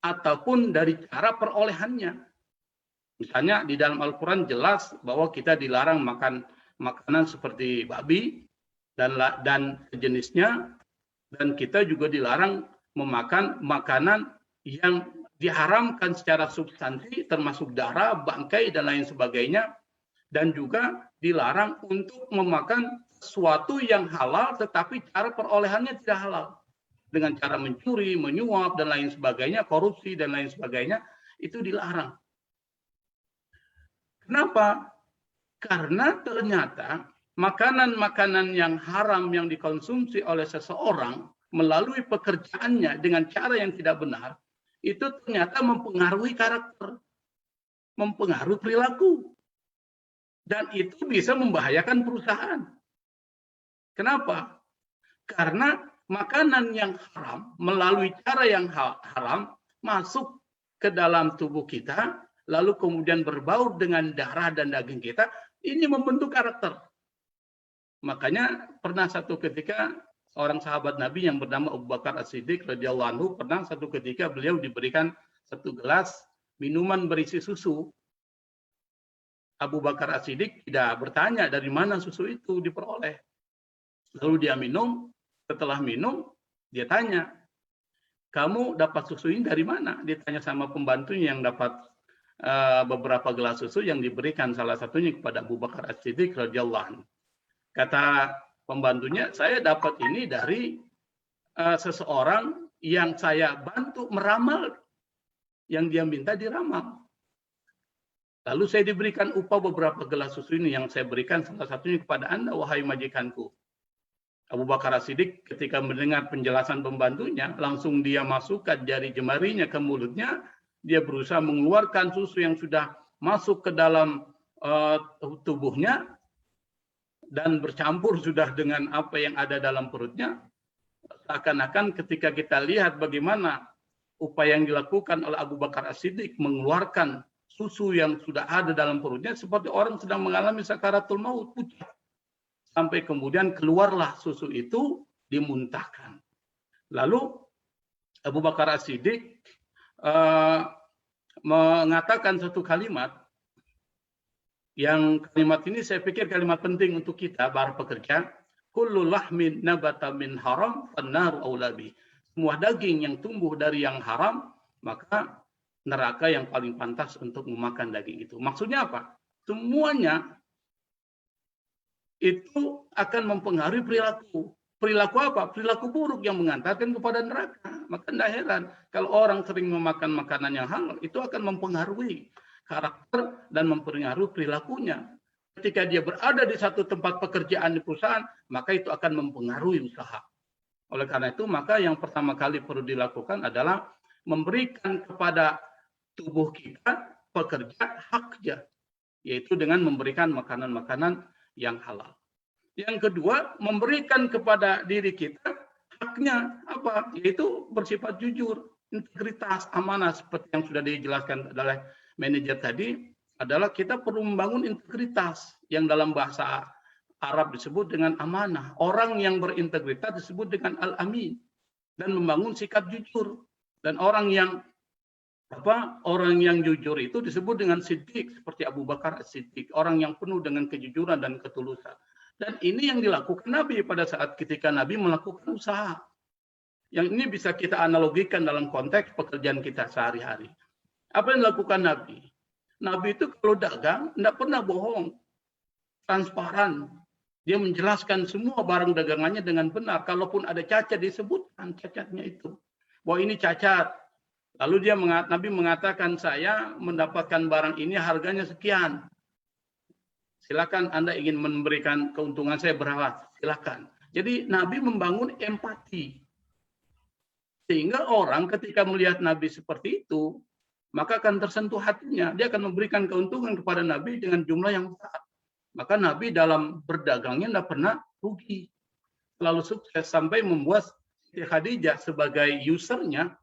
S12: ataupun dari cara perolehannya. Misalnya di dalam Al-Quran jelas bahwa kita dilarang makan makanan seperti babi dan sejenisnya, dan kita juga dilarang memakan makanan yang diharamkan secara substansi termasuk darah, bangkai dan lain sebagainya, dan juga dilarang untuk memakan sesuatu yang halal tetapi cara perolehannya tidak halal. Dengan cara mencuri, menyuap dan lain sebagainya, korupsi dan lain sebagainya, itu dilarang. Kenapa? Karena ternyata makanan-makanan yang haram yang dikonsumsi oleh seseorang melalui pekerjaannya dengan cara yang tidak benar, itu ternyata mempengaruhi karakter, mempengaruhi perilaku. Dan itu bisa membahayakan perusahaan. Kenapa? Karena makanan yang haram melalui cara yang haram masuk ke dalam tubuh kita, lalu kemudian berbaur dengan darah dan daging kita, ini membentuk karakter. Makanya pernah satu ketika seorang sahabat Nabi yang bernama Abu Bakar As-Siddiq radhiyallahu anhu, pernah satu ketika beliau diberikan satu gelas minuman berisi susu. Abu Bakar As-Siddiq tidak bertanya dari mana susu itu diperoleh. Lalu dia minum, setelah minum dia tanya, kamu dapat susu ini dari mana? Dia tanya sama pembantunya yang dapat beberapa gelas susu yang diberikan salah satunya kepada Abu Bakar As-Siddiq radhiyallahu anhu. Kata pembantunya, saya dapat ini dari seseorang yang saya bantu meramal, yang dia minta diramal. Lalu saya diberikan upah beberapa gelas susu ini yang saya berikan salah satunya kepada Anda, wahai majikanku. Abu Bakar As-Siddiq ketika mendengar penjelasan pembantunya, langsung dia masukkan jari jemarinya ke mulutnya, dia berusaha mengeluarkan susu yang sudah masuk ke dalam tubuhnya, dan bercampur sudah dengan apa yang ada dalam perutnya. Seakan-akan ketika kita lihat bagaimana upaya yang dilakukan oleh Abu Bakar As-Siddiq mengeluarkan susu yang sudah ada dalam perutnya, seperti orang sedang mengalami sakaratul maut, pucat. Sampai kemudian keluarlah susu itu, dimuntahkan. Lalu Abu Bakar As-Siddiq mengatakan satu kalimat, yang kalimat ini saya pikir kalimat penting untuk kita, para pekerja. Kullu lahmin nabata min haram, fannaru aulabi. Semua daging yang tumbuh dari yang haram, maka neraka yang paling pantas untuk memakan daging itu. Maksudnya apa? Semuanya itu akan mempengaruhi perilaku. Perilaku apa? Perilaku buruk yang mengantarkan kepada neraka. Maka tidak heran kalau orang sering memakan makanan yang halal, itu akan mempengaruhi karakter dan mempengaruhi perilakunya. Ketika dia berada di satu tempat pekerjaan di perusahaan, maka itu akan mempengaruhi usaha. Oleh karena itu, maka yang pertama kali perlu dilakukan adalah memberikan kepada tubuh kita pekerja haknya, yaitu dengan memberikan makanan-makanan yang halal. Yang kedua, memberikan kepada diri kita haknya apa? Yaitu bersifat jujur, integritas, amanah, seperti yang sudah dijelaskan oleh manajer tadi, adalah kita perlu membangun integritas yang dalam bahasa Arab disebut dengan amanah. Orang yang berintegritas disebut dengan al-amin, dan membangun sikap jujur. Dan orang yang jujur itu disebut dengan siddiq, seperti Abu Bakar As-Siddiq, orang yang penuh dengan kejujuran dan ketulusan. Dan ini yang dilakukan Nabi pada saat ketika Nabi melakukan usaha. Yang ini bisa kita analogikan dalam konteks pekerjaan kita sehari-hari. Apa yang dilakukan Nabi? Nabi itu kalau dagang tidak pernah bohong, transparan. Dia menjelaskan semua barang dagangannya dengan benar. Kalaupun ada cacat, disebutkan cacatnya itu. Bahwa ini cacat. Lalu Nabi mengatakan, saya mendapatkan barang ini harganya sekian. Silakan Anda ingin memberikan keuntungan saya berapa? Silakan. Jadi Nabi membangun empati. Sehingga orang ketika melihat Nabi seperti itu, maka akan tersentuh hatinya. Dia akan memberikan keuntungan kepada Nabi dengan jumlah yang besar. Maka Nabi dalam berdagangnya tidak pernah rugi. Selalu sukses sampai membuat Siti Khadijah sebagai usernya,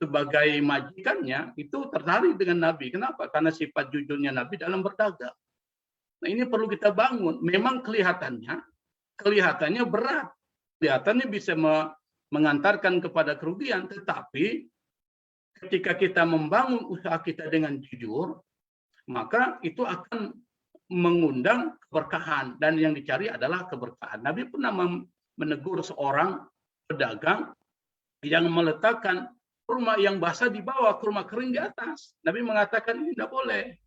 S12: sebagai majikannya, itu tertarik dengan Nabi. Kenapa? Karena sifat jujurnya Nabi dalam berdagang. Nah, ini perlu kita bangun. Memang kelihatannya berat. Kelihatannya bisa mengantarkan kepada kerugian, tetapi ketika kita membangun usaha kita dengan jujur, maka itu akan mengundang keberkahan, dan yang dicari adalah keberkahan. Nabi pernah menegur seorang pedagang yang meletakkan kurma yang basah di bawah, kurma kering di atas. Nabi mengatakan ini tidak boleh.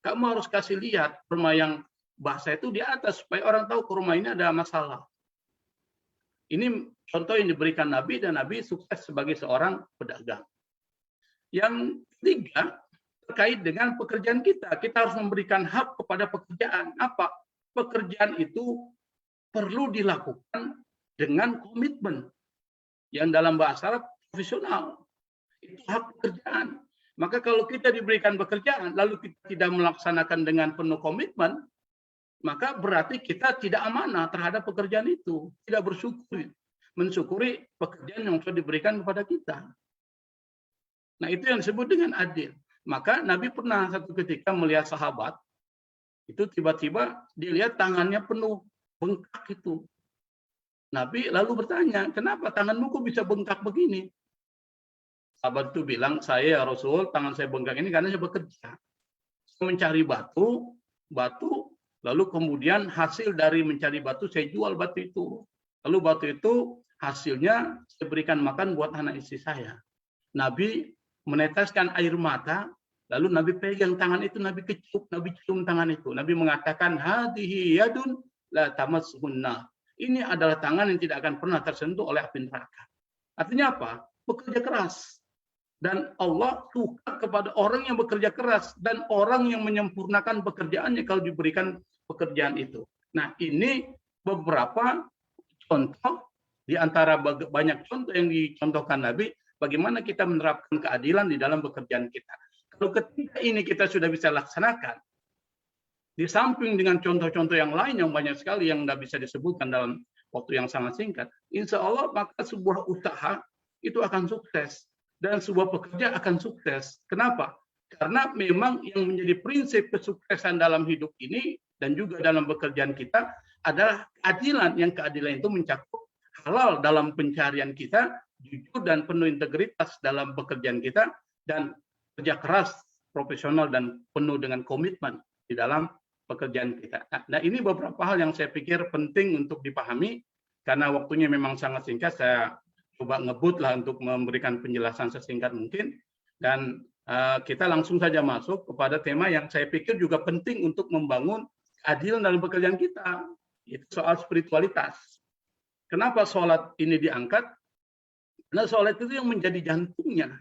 S12: Kamu harus kasih lihat kurma yang basah itu di atas supaya orang tahu kurma ini ada masalah. Ini contoh yang diberikan Nabi, dan Nabi sukses sebagai seorang pedagang. Yang ketiga, terkait dengan pekerjaan kita. Kita harus memberikan hak kepada pekerjaan. Apa? Pekerjaan itu perlu dilakukan dengan komitmen. Yang dalam bahasa Arab, profesional. Itu hak pekerjaan. Maka kalau kita diberikan pekerjaan, lalu kita tidak melaksanakan dengan penuh komitmen, maka berarti kita tidak amanah terhadap pekerjaan itu. Tidak mensyukuri pekerjaan yang sudah diberikan kepada kita. Nah, itu yang disebut dengan adil. Maka Nabi pernah satu ketika melihat sahabat, itu tiba-tiba dilihat tangannya penuh bengkak itu. Nabi lalu bertanya, kenapa tanganmu kok bisa bengkak begini? Sahabat itu bilang, saya ya Rasul, tangan saya bengkak ini karena saya bekerja. Saya mencari batu, lalu kemudian hasil dari mencari batu, saya jual batu itu. Lalu batu itu hasilnya saya berikan makan buat anak istri saya. Nabi meneteskan air mata, lalu Nabi pegang tangan itu, Nabi kecup, Nabi cium tangan itu. Nabi mengatakan, hadhihi yadun la tamassuhunna. Ini adalah tangan yang tidak akan pernah tersentuh oleh api neraka. Artinya apa? Bekerja keras. Dan Allah suka kepada orang yang bekerja keras dan orang yang menyempurnakan pekerjaannya kalau diberikan pekerjaan itu. Nah, ini beberapa contoh di antara banyak contoh yang dicontohkan Nabi, bagaimana kita menerapkan keadilan di dalam pekerjaan kita. Kalau ketika ini kita sudah bisa laksanakan, di samping dengan contoh-contoh yang lain yang banyak sekali yang tidak bisa disebutkan dalam waktu yang sangat singkat, insya Allah maka sebuah usaha itu akan sukses dan sebuah pekerja akan sukses. Kenapa? Karena memang yang menjadi prinsip kesuksesan dalam hidup ini dan juga dalam pekerjaan kita adalah keadilan. Yang keadilan itu mencakup halal dalam pencarian kita, jujur dan penuh integritas dalam pekerjaan kita, dan kerja keras, profesional dan penuh dengan komitmen di dalam pekerjaan kita. Nah, ini beberapa hal yang saya pikir penting untuk dipahami, karena waktunya memang sangat singkat. Saya coba ngebut lah untuk memberikan penjelasan sesingkat mungkin, dan kita langsung saja masuk kepada tema yang saya pikir juga penting untuk membangun keadilan dalam pekerjaan kita, yaitu soal spiritualitas. Kenapa sholat ini diangkat? Karena sholat itu yang menjadi jantungnya.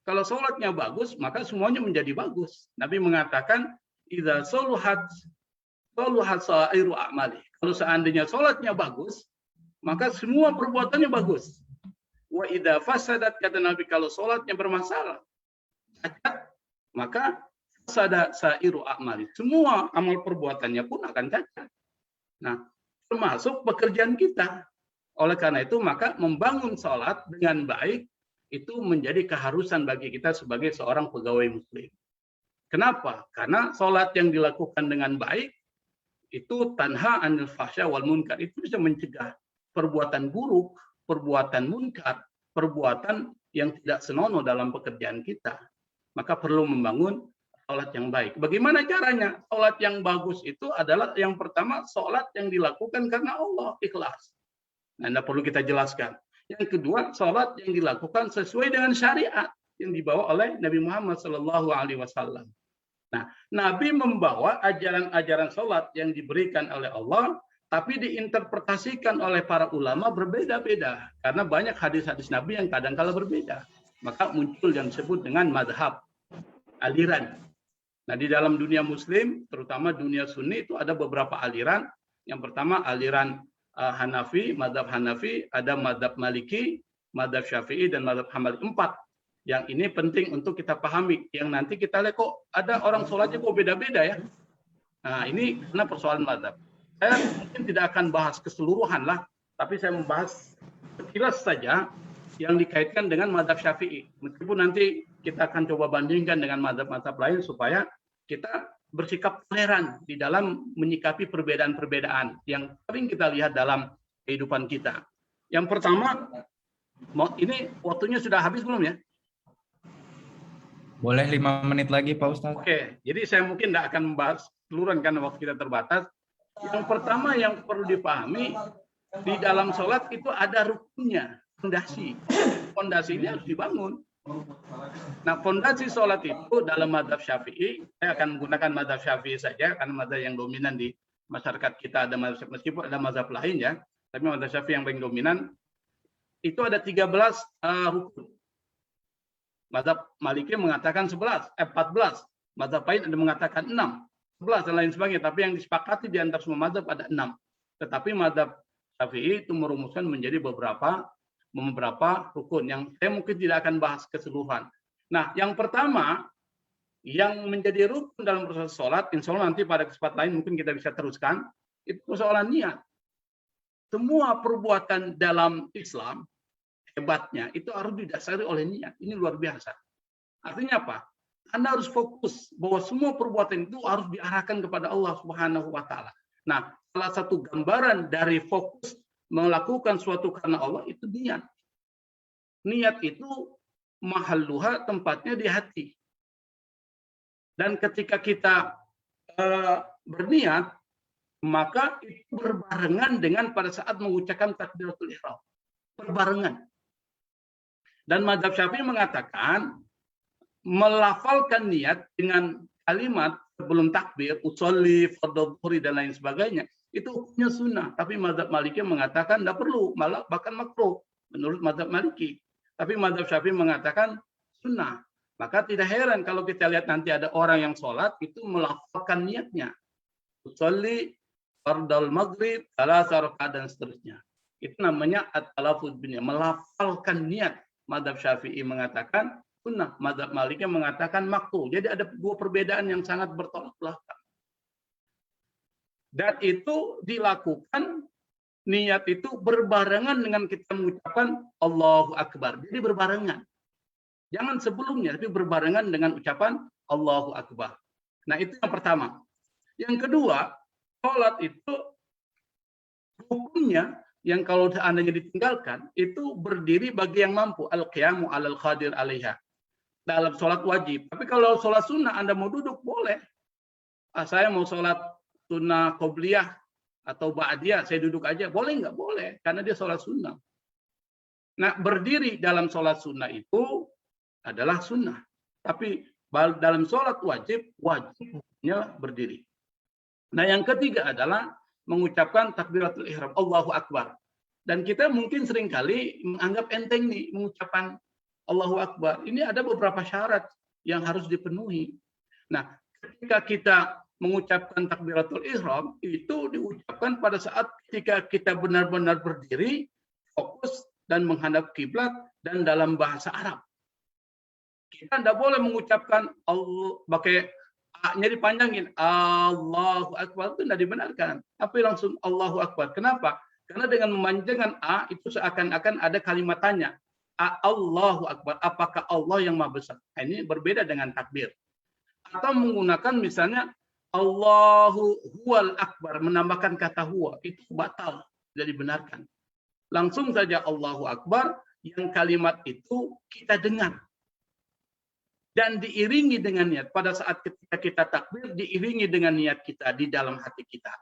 S12: Kalau sholatnya bagus, maka semuanya menjadi bagus. Nabi mengatakan, idza soluhat sa'iru a'mali. Kalau seandainya sholatnya bagus, maka semua perbuatannya bagus. Wa idza fasadat, kata Nabi, kalau sholatnya bermasalah, cacat, maka fasada sa'iru a'mali. Semua amal perbuatannya pun akan cacat. Nah, termasuk pekerjaan kita. Oleh karena itu, maka membangun sholat dengan baik itu menjadi keharusan bagi kita sebagai seorang pegawai muslim. Kenapa? Karena sholat yang dilakukan dengan baik itu tanha anil fahsya wal munkar. Itu bisa mencegah perbuatan buruk, perbuatan munkar, perbuatan yang tidak senonoh dalam pekerjaan kita. Maka perlu membangun sholat yang baik. Bagaimana caranya? Sholat yang bagus itu adalah yang pertama, sholat yang dilakukan karena Allah, ikhlas. Nah, tidak perlu kita jelaskan. Yang kedua, sholat yang dilakukan sesuai dengan syariat yang dibawa oleh Nabi Muhammad SAW. Nah, Nabi membawa ajaran-ajaran sholat yang diberikan oleh Allah, tapi diinterpretasikan oleh para ulama berbeda-beda. Karena banyak hadis-hadis Nabi yang kadang-kala berbeda. Maka muncul yang disebut dengan madhab, aliran. Nah, di dalam dunia muslim, terutama dunia sunni, itu ada beberapa aliran. Yang pertama, aliran Hanafi, madhab Hanafi, ada madhab Maliki, madhab Syafi'i, dan madhab Hambali. 4 Yang ini penting untuk kita pahami. Yang nanti kita lihat kok ada orang sholatnya kok beda-beda ya. Nah, ini karena persoalan mazhab. Saya mungkin tidak akan bahas keseluruhan lah, tapi saya membahas sekilas saja yang dikaitkan dengan mazhab Syafi'i. Meskipun nanti kita akan coba bandingkan dengan mazhab-mazhab lain supaya kita bersikap toleran di dalam menyikapi perbedaan-perbedaan yang sering kita lihat dalam kehidupan kita. Yang pertama, ini waktunya sudah habis belum ya?
S1: Boleh 5 menit lagi Pak Ustadz.
S12: Oke, jadi saya mungkin tidak akan membahas keseluruhan karena waktu kita terbatas. Yang pertama yang perlu dipahami, di dalam sholat itu ada rukunnya, fondasi. Fondasi ini harus dibangun. Nah, fondasi sholat itu dalam mazhab Syafi'i, saya akan menggunakan mazhab Syafi'i saja, karena mazhab yang dominan di masyarakat kita, ada mazhab, meskipun ada mazhab lain ya, tapi mazhab Syafi'i yang paling dominan, itu ada 13 rukun. Mazhab Maliki mengatakan 14. Mazhab lain ada mengatakan 6. 11 dan lain sebagainya, tapi yang disepakati di antara semua mazhab ada 6. Tetapi mazhab Syafi'i itu merumuskan menjadi beberapa rukun yang saya mungkin tidak akan bahas keseluruhan. Nah, yang pertama yang menjadi rukun dalam proses sholat, insya Allah nanti pada kesempatan lain mungkin kita bisa teruskan, itu persoalan niat. Semua perbuatan dalam Islam hebatnya itu harus didasari oleh niat. Ini luar biasa. Artinya apa? Anda harus fokus bahwa semua perbuatan itu harus diarahkan kepada Allah Subhanahu wa taala. Nah, salah satu gambaran dari fokus melakukan suatu karena Allah itu niat. Niat itu mahalluha, tempatnya di hati. Dan ketika kita berniat, maka itu berbarengan dengan pada saat mengucapkan takbiratul ihram. Berbarengan. Dan mazhab Syafi'i mengatakan melafalkan niat dengan kalimat sebelum takbir, usolli, fardhu dhuhri dan lain sebagainya, itu hukumnya sunnah. Tapi mazhab Maliki mengatakan tidak perlu, malah bahkan makruh menurut mazhab Maliki. Tapi mazhab Syafi'i mengatakan sunnah. Maka tidak heran kalau kita lihat nanti ada orang yang sholat itu melafalkan niatnya. Usolli, fardhu maghrib, thalatha rakaat dan seterusnya. Itu namanya at-talaffuz bin niyyah, melafalkan niat. Mazhab Syafi'i mengatakan sunnah, mazhab Maliki mengatakan makruh. Jadi ada dua perbedaan yang sangat bertolak belakang. Dan itu dilakukan, niat itu berbarengan dengan kita mengucapkan Allahu Akbar. Jadi berbarengan. Jangan sebelumnya, tapi berbarengan dengan ucapan Allahu Akbar. Nah, itu yang pertama. Yang kedua, sholat itu hukumnya yang kalau seandainya ditinggalkan, itu berdiri bagi yang mampu. Al-qiyamu alal qadir alaiha. Dalam sholat wajib. Tapi kalau sholat sunnah, Anda mau duduk, boleh. Saya mau sholat sunnah qobliyah atau ba'diyah, saya duduk aja. Boleh nggak? Boleh. Karena dia sholat sunnah. Nah, berdiri dalam sholat sunnah itu adalah sunnah. Tapi dalam sholat wajibnya berdiri. Nah, yang ketiga adalah mengucapkan takbiratul ihram, Allahu Akbar. Dan kita mungkin seringkali menganggap enteng nih mengucapkan Allahu Akbar. Ini ada beberapa syarat yang harus dipenuhi. Nah, ketika kita mengucapkan takbiratul ihram, itu diucapkan pada saat ketika kita benar-benar berdiri, fokus, dan menghadap kiblat, dan dalam bahasa Arab. Kita tidak boleh mengucapkan Allah pakai A-nya dipanjangin, Allahu Akbar, itu tidak dibenarkan. Tapi langsung Allahu Akbar. Kenapa? Karena dengan memanjangkan A, itu seakan-akan ada kalimat tanya. Allahu Akbar, apakah Allah yang maha besar? Nah, ini berbeda dengan takbir. Atau menggunakan misalnya Allahu huwal akbar, menambahkan kata huwa, itu batal, tidak dibenarkan. Langsung saja Allahu Akbar, yang kalimat itu kita dengar. Dan diiringi dengan niat. Pada saat ketika kita takbir, diiringi dengan niat kita di dalam hati kita.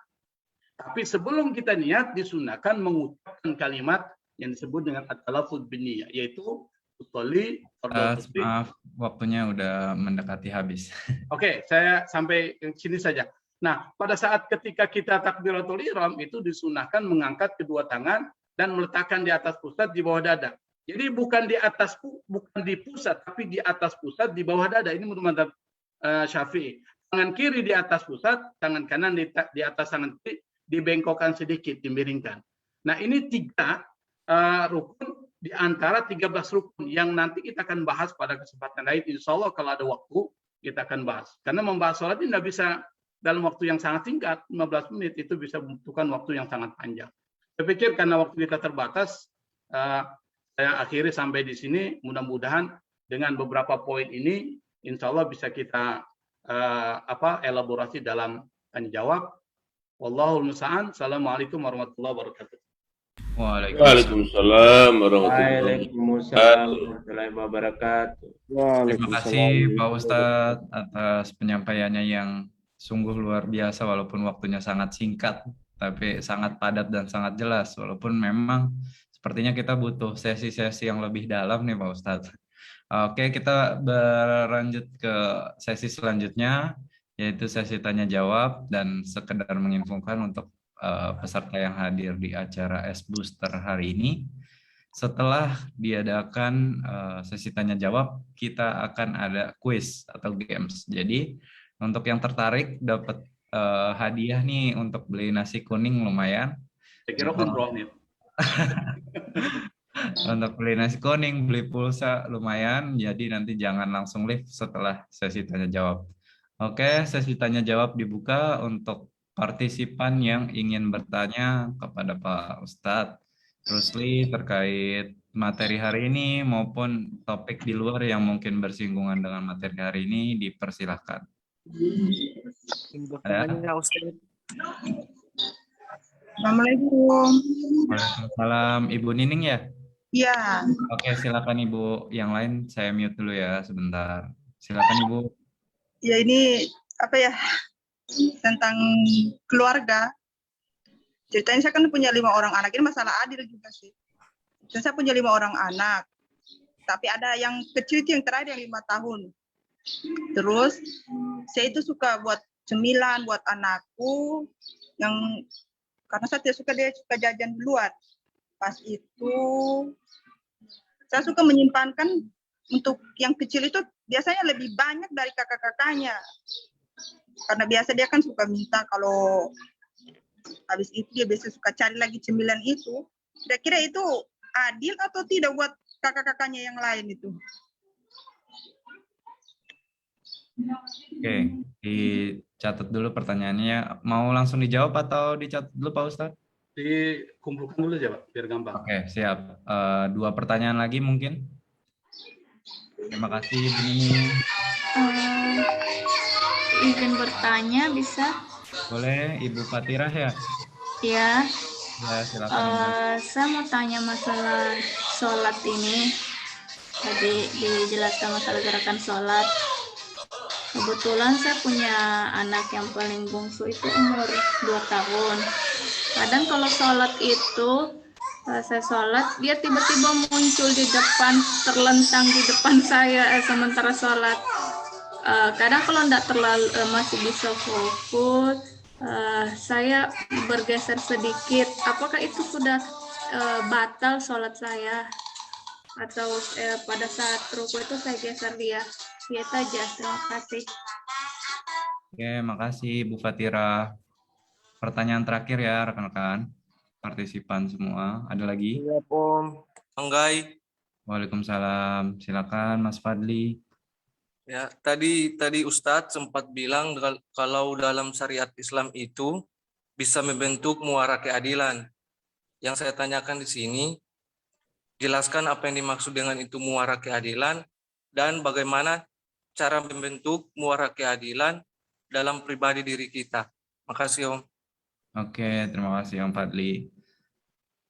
S12: Tapi sebelum kita niat, disunahkan mengucapkan kalimat yang disebut dengan at-talaffuz bin niyyah, yaitu usolli fardhu.
S1: Maaf, waktunya udah mendekati habis.
S12: Oke, saya sampai sini saja. Nah, pada saat ketika kita takbiratul ihram itu disunahkan mengangkat kedua tangan dan meletakkan di atas pusat di bawah dada. Jadi bukan di atas, bukan di pusat, tapi di atas pusat di bawah dada. Ini menurut mazhab Syafi'i. Tangan kiri di atas pusat, tangan kanan di atas tangan kiri, dibengkokkan sedikit, dimiringkan. Nah, ini tiga rukun di antara 13 rukun yang nanti kita akan bahas pada kesempatan lain. Insya Allah kalau ada waktu kita akan bahas. Karena membahas sholat ini tidak bisa dalam waktu yang sangat singkat, 15 menit, itu bisa membutuhkan waktu yang sangat panjang. Saya pikir karena waktu kita terbatas, saya akhiri sampai di sini. Mudah-mudahan dengan beberapa poin ini, insya Allah bisa kita elaborasi dalam tanya jawab. Wallahul musta'an. Assalamualaikum warahmatullahi wabarakatuh.
S2: Waalaikumsalam warahmatullahi
S1: wabarakatuh. Terima kasih Pak Ustadz atas penyampaiannya yang sungguh luar biasa, walaupun waktunya sangat singkat, tapi sangat padat dan sangat jelas. Walaupun memang sepertinya kita butuh sesi-sesi yang lebih dalam nih Pak Ustadz. Oke, kita berlanjut ke sesi selanjutnya, yaitu sesi tanya jawab, dan sekedar menginfokan untuk peserta yang hadir di acara S-Booster hari ini. Setelah diadakan sesi tanya jawab, kita akan ada quiz atau games. Jadi untuk yang tertarik dapat hadiah nih untuk beli nasi kuning lumayan.
S12: Saya kira umroh nih.
S1: Untuk beli nasi kuning, beli pulsa lumayan. Jadi nanti jangan langsung live setelah sesi tanya jawab. Oke, sesi tanya jawab dibuka untuk partisipan yang ingin bertanya kepada Pak Ustadz Rusli terkait materi hari ini maupun topik di luar yang mungkin bersinggungan dengan materi hari ini, dipersilahkan.
S13: Assalamualaikum.
S1: Waalaikumsalam. Ibu Nining ya?
S13: Iya.
S1: Oke, silakan Ibu. Yang lain saya mute dulu ya sebentar. Silakan Ibu.
S13: Ya, ini apa ya, tentang keluarga. Ceritanya saya kan punya 5 orang anak. Ini masalah adil juga sih. Dan saya punya 5 orang anak. Tapi ada yang kecil itu yang terakhir yang 5 tahun. Terus saya itu suka buat cemilan buat anakku, yang karena saya tidak suka, dia suka jajan di luar. Pas itu saya suka menyimpankan untuk yang kecil itu biasanya lebih banyak dari kakak-kakaknya. Karena biasa dia kan suka minta, kalau habis itu dia biasa suka cari lagi cemilan itu. Kira-kira itu adil atau tidak buat kakak-kakaknya yang lain itu?
S1: Oke, dicatat dulu pertanyaannya. Mau langsung dijawab atau dicatat dulu Pak Ustadz?
S12: Dikumpulkan dulu aja Pak, biar gampang.
S1: Oke, siap. 2 pertanyaan lagi mungkin. Terima kasih Bu Nining.
S14: Izin bertanya bisa?
S1: Boleh, Ibu Fatirah ya?
S14: Ya.
S1: Ya, silakan.
S14: Saya mau tanya masalah sholat ini. Tadi dijelaskan masalah gerakan sholat. Kebetulan saya punya anak yang paling bungsu itu umur 2 tahun. Kadang kalau sholat itu, saya sholat, dia tiba-tiba muncul di depan, terlentang di depan saya sementara sholat. Kadang kalau enggak terlalu masih bisa fokus, saya bergeser sedikit. Apakah itu sudah batal sholat saya? Atau pada saat ruku itu saya geser dia? Ya saja, terima kasih.
S1: Oke, makasih Bu Fatira. Pertanyaan terakhir ya rekan-rekan, partisipan semua. Ada lagi?
S6: Iya, Om. Anggai.
S1: Waalaikumsalam. Silakan Mas Fadli.
S6: Ya, tadi Ustadz sempat bilang kalau dalam syariat Islam itu bisa membentuk muara keadilan. Yang saya tanyakan di sini, jelaskan apa yang dimaksud dengan itu muara keadilan dan bagaimana cara membentuk muara keadilan dalam pribadi diri kita. Makasih Om.
S1: Oke, terima kasih Om Fadli.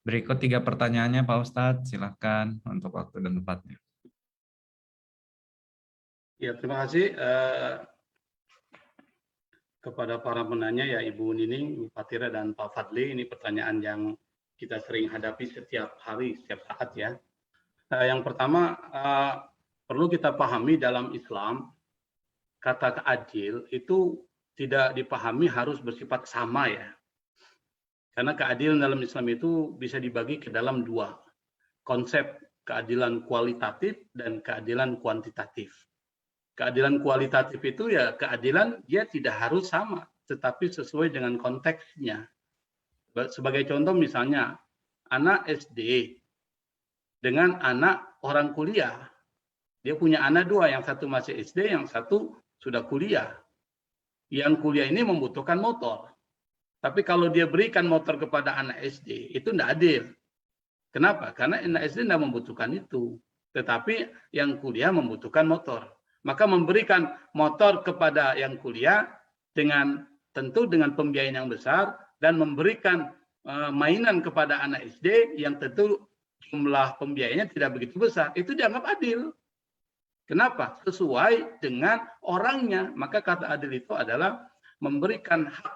S1: Berikut 3 pertanyaannya Pak Ustadz, silahkan untuk waktu dan tempatnya.
S12: Ya, terima kasih kepada para penanya ya Ibu Nining, Ibu Fatira, dan Pak Fadli. Ini pertanyaan yang kita sering hadapi setiap hari, setiap saat ya. Yang pertama, perlu kita pahami dalam Islam, kata adil itu tidak dipahami harus bersifat sama ya. Karena keadilan dalam Islam itu bisa dibagi ke dalam 2 konsep, keadilan kualitatif dan keadilan kuantitatif. Keadilan kualitatif itu ya keadilan dia tidak harus sama, tetapi sesuai dengan konteksnya. Sebagai contoh misalnya, anak SD dengan anak orang kuliah. Dia punya anak dua, yang satu masih SD, yang satu sudah kuliah. Yang kuliah ini membutuhkan motor. Tapi kalau dia berikan motor kepada anak SD, itu tidak adil. Kenapa? Karena anak SD tidak membutuhkan itu. Tetapi yang kuliah membutuhkan motor. Maka memberikan motor kepada yang kuliah tentu dengan pembiayaan yang besar, dan memberikan mainan kepada anak SD yang tentu jumlah pembiayanya tidak begitu besar, itu dianggap adil. Kenapa? Sesuai dengan orangnya. Maka kata adil itu adalah memberikan hak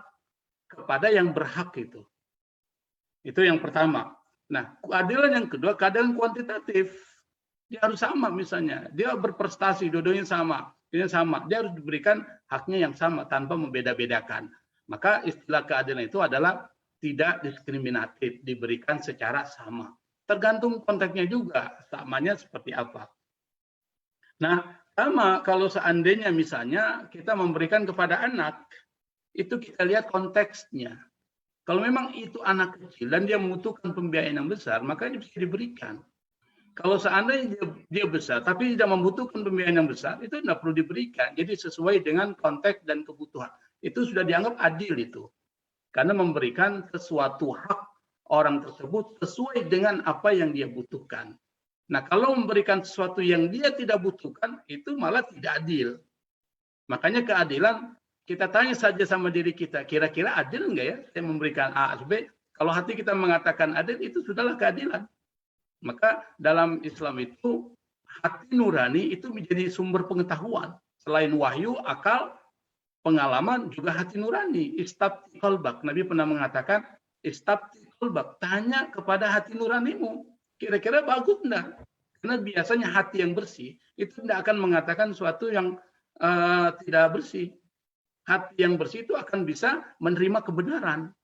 S12: kepada yang berhak itu. Itu yang pertama. Nah, keadilan yang kedua, keadilan kuantitatif. Dia harus sama misalnya. Dia berprestasi, dua-duanya sama. Ini sama. Dia harus diberikan haknya yang sama tanpa membeda-bedakan. Maka istilah keadilan itu adalah tidak diskriminatif, diberikan secara sama. Tergantung konteksnya juga, samanya seperti apa. Nah, sama kalau seandainya misalnya kita memberikan kepada anak, itu kita lihat konteksnya. Kalau memang itu anak kecil dan dia membutuhkan pembiayaan yang besar, maka dia bisa diberikan. Kalau seandainya dia besar, tapi tidak membutuhkan pembiayaan yang besar, itu tidak perlu diberikan. Jadi sesuai dengan konteks dan kebutuhan. Itu sudah dianggap adil itu. Karena memberikan sesuatu hak orang tersebut sesuai dengan apa yang dia butuhkan. Nah, kalau memberikan sesuatu yang dia tidak butuhkan, itu malah tidak adil. Makanya keadilan, kita tanya saja sama diri kita, kira-kira adil nggak ya saya memberikan A, B? Kalau hati kita mengatakan adil, itu sudahlah keadilan. Maka dalam Islam itu, hati nurani itu menjadi sumber pengetahuan. Selain wahyu, akal, pengalaman, juga hati nurani. Istabti qalbak. Nabi pernah mengatakan, istabti qalbak. Tanya kepada hati nuranimu. Kira-kira bagus enggak? Karena biasanya hati yang bersih, itu tidak akan mengatakan sesuatu yang tidak bersih. Hati yang bersih itu akan bisa menerima kebenaran.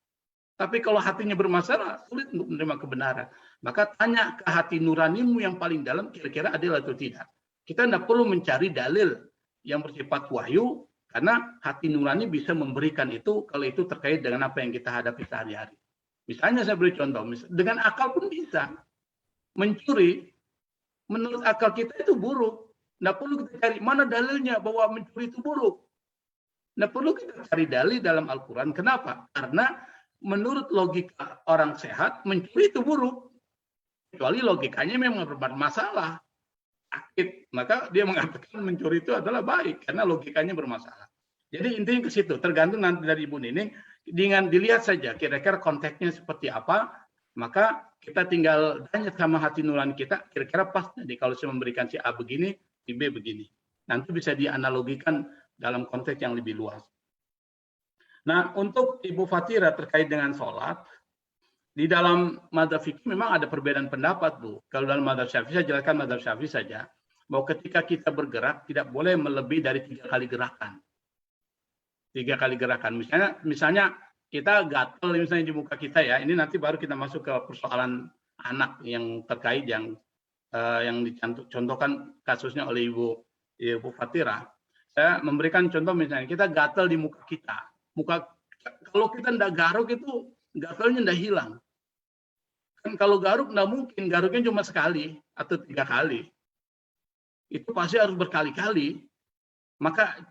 S12: Tapi kalau hatinya bermasalah, sulit untuk menerima kebenaran. Maka tanya ke hati nuranimu yang paling dalam, kira-kira adil atau tidak. Kita tidak perlu mencari dalil yang bersifat wahyu, karena hati nurani bisa memberikan itu kalau itu terkait dengan apa yang kita hadapi sehari-hari. Misalnya saya beri contoh, dengan akal pun bisa. Mencuri, menurut akal kita itu buruk. Tidak perlu kita cari mana dalilnya bahwa mencuri itu buruk. Tidak perlu kita cari dalil dalam Al-Quran. Kenapa? Karena menurut logika orang sehat, mencuri itu buruk. Kecuali logikanya memang bermasalah. Akid. Maka dia mengatakan mencuri itu adalah baik. Karena logikanya bermasalah. Jadi intinya ke situ. Tergantung nanti dari Ibu Nining. Dengan dilihat saja kira-kira konteksnya seperti apa. Maka kita tinggal tanya sama hati nurani kita. Kira-kira pas nih kalau saya memberikan si A begini, si B begini. Nanti bisa dianalogikan dalam konteks yang lebih luas. Nah, untuk Ibu Fatira terkait dengan sholat, di dalam mazhab fikih memang ada perbedaan pendapat, Bu. Kalau dalam mazhab Syafi'i, saya jelaskan mazhab Syafi'i saja, bahwa ketika kita bergerak, tidak boleh melebihi dari 3 kali gerakan. 3 kali gerakan. Misalnya kita gatel misalnya di muka kita ya, ini nanti baru kita masuk ke persoalan anak yang terkait yang dicontohkan kasusnya oleh Ibu Fatira. Saya memberikan contoh misalnya kita gatel di muka kita. Kalau kita tidak garuk itu gatelnya tidak hilang. Kan kalau garuk tidak mungkin, garuknya cuma sekali atau 3 kali. Itu pasti harus berkali-kali. Maka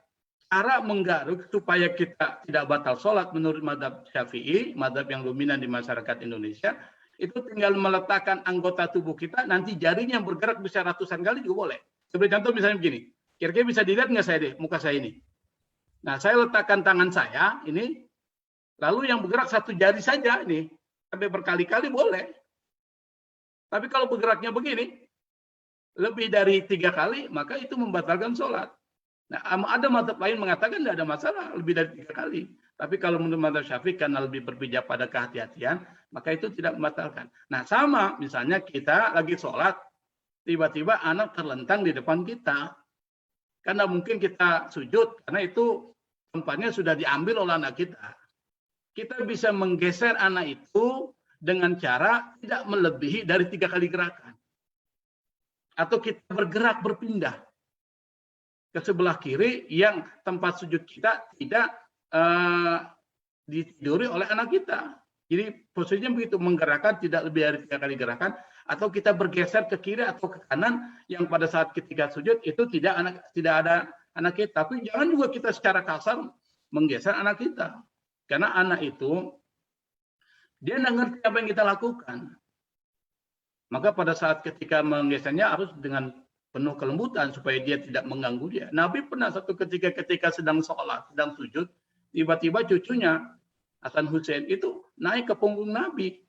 S12: cara menggaruk supaya kita tidak batal sholat menurut mazhab Syafi'i, mazhab yang dominan di masyarakat Indonesia, itu tinggal meletakkan anggota tubuh kita, nanti jarinya yang bergerak bisa ratusan kali juga boleh. Sebagai contoh misalnya begini, kira-kira bisa dilihat nggak saya deh, muka saya ini. Nah, saya letakkan tangan saya ini, lalu yang bergerak 1 jari saja ini, sampai berkali-kali boleh. Tapi kalau bergeraknya begini, lebih dari 3 kali, maka itu membatalkan sholat. Nah, ada mazhab lain mengatakan tidak ada masalah, lebih dari 3 kali. Tapi kalau menurut mazhab Syafi'i karena lebih berpijak pada kehati-hatian, maka itu tidak membatalkan. Nah, sama misalnya kita lagi sholat, tiba-tiba anak terlentang di depan kita. Karena mungkin kita sujud, karena itu tempatnya sudah diambil oleh anak kita. Kita bisa menggeser anak itu dengan cara tidak melebihi dari 3 kali gerakan. Atau kita bergerak berpindah ke sebelah kiri yang tempat sujud kita tidak ditiduri oleh anak kita. Jadi posisinya begitu, menggerakkan tidak lebih dari 3 kali gerakan. atau kita bergeser ke kiri atau ke kanan yang pada saat ketika sujud itu tidak ada anak kita. Tapi jangan juga kita secara kasar menggeser anak kita. Karena anak itu dia nggak ngerti apa yang kita lakukan. Maka pada saat ketika menggesernya harus dengan penuh kelembutan supaya dia tidak mengganggu dia. Nabi pernah satu ketika sedang sholat, sedang sujud, tiba-tiba cucunya Hasan Hussein itu naik ke punggung Nabi.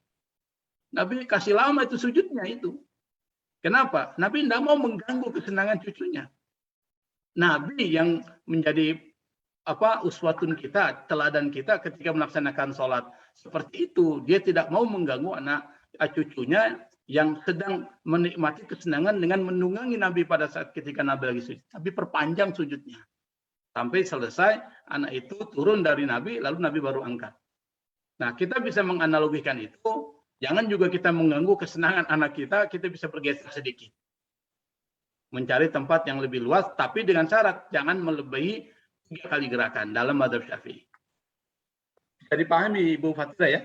S12: Nabi kasih lama itu sujudnya itu. Kenapa? Nabi tidak mau mengganggu kesenangan cucunya. Nabi yang menjadi uswatun kita, teladan kita ketika melaksanakan sholat seperti itu, dia tidak mau mengganggu anak cucunya yang sedang menikmati kesenangan dengan menunggangi Nabi pada saat ketika Nabi lagi sujud. Tapi perpanjang sujudnya. Sampai selesai, anak itu turun dari Nabi, lalu Nabi baru angkat. Nah, kita bisa menganalogikan itu. Jangan juga kita mengganggu kesenangan anak kita, kita bisa bergeser sedikit. Mencari tempat yang lebih luas, tapi dengan syarat, jangan melebihi 3 kali gerakan dalam mazhab Syafi'i. Bisa dipahami Ibu Fatira ya?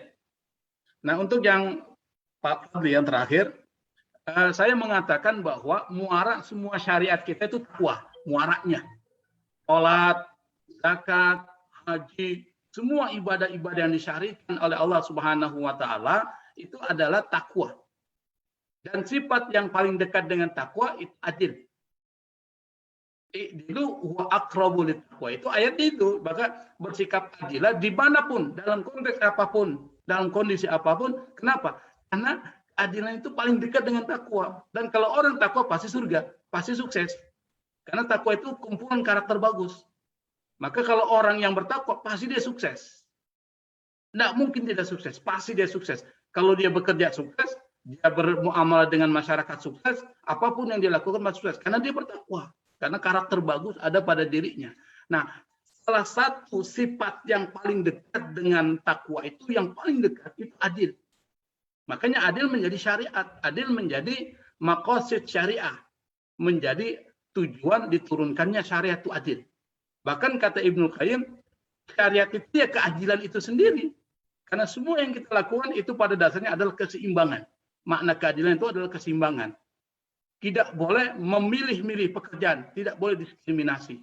S12: Nah, untuk yang Pak Fadli yang terakhir, saya mengatakan bahwa muara semua syariat kita itu takwa, muaranya. Salat, zakat, haji, semua ibadah-ibadah yang disyariatkan oleh Allah Subhanahu wa taala itu adalah takwa. Dan sifat yang paling dekat dengan takwa itu adil. Dulu wa aqrabu lit taqwa itu ayat itu, maka bersikap adil dimanapun, dalam konteks apapun, dalam kondisi apapun. Kenapa? Karena keadilan itu paling dekat dengan takwa. Dan kalau orang takwa pasti surga, pasti sukses. Karena takwa itu kumpulan karakter bagus. Maka kalau orang yang bertakwa pasti dia sukses. Tidak mungkin tidak sukses, pasti dia sukses. Kalau dia bekerja sukses, dia bermuamalah dengan masyarakat sukses, apapun yang dia lakukan pasti sukses. Karena dia bertakwa. Karena karakter bagus ada pada dirinya. Nah, salah satu sifat yang paling dekat dengan takwa itu, yang paling dekat itu adil. Makanya adil menjadi syariat, adil menjadi maqasid syariah, menjadi tujuan diturunkannya syariat itu adil. Bahkan kata Ibnu Qayyim, syariat itu ya keadilan itu sendiri. Karena semua yang kita lakukan itu pada dasarnya adalah keseimbangan. Makna keadilan itu adalah keseimbangan. Tidak boleh memilih-milih pekerjaan, tidak boleh diskriminasi.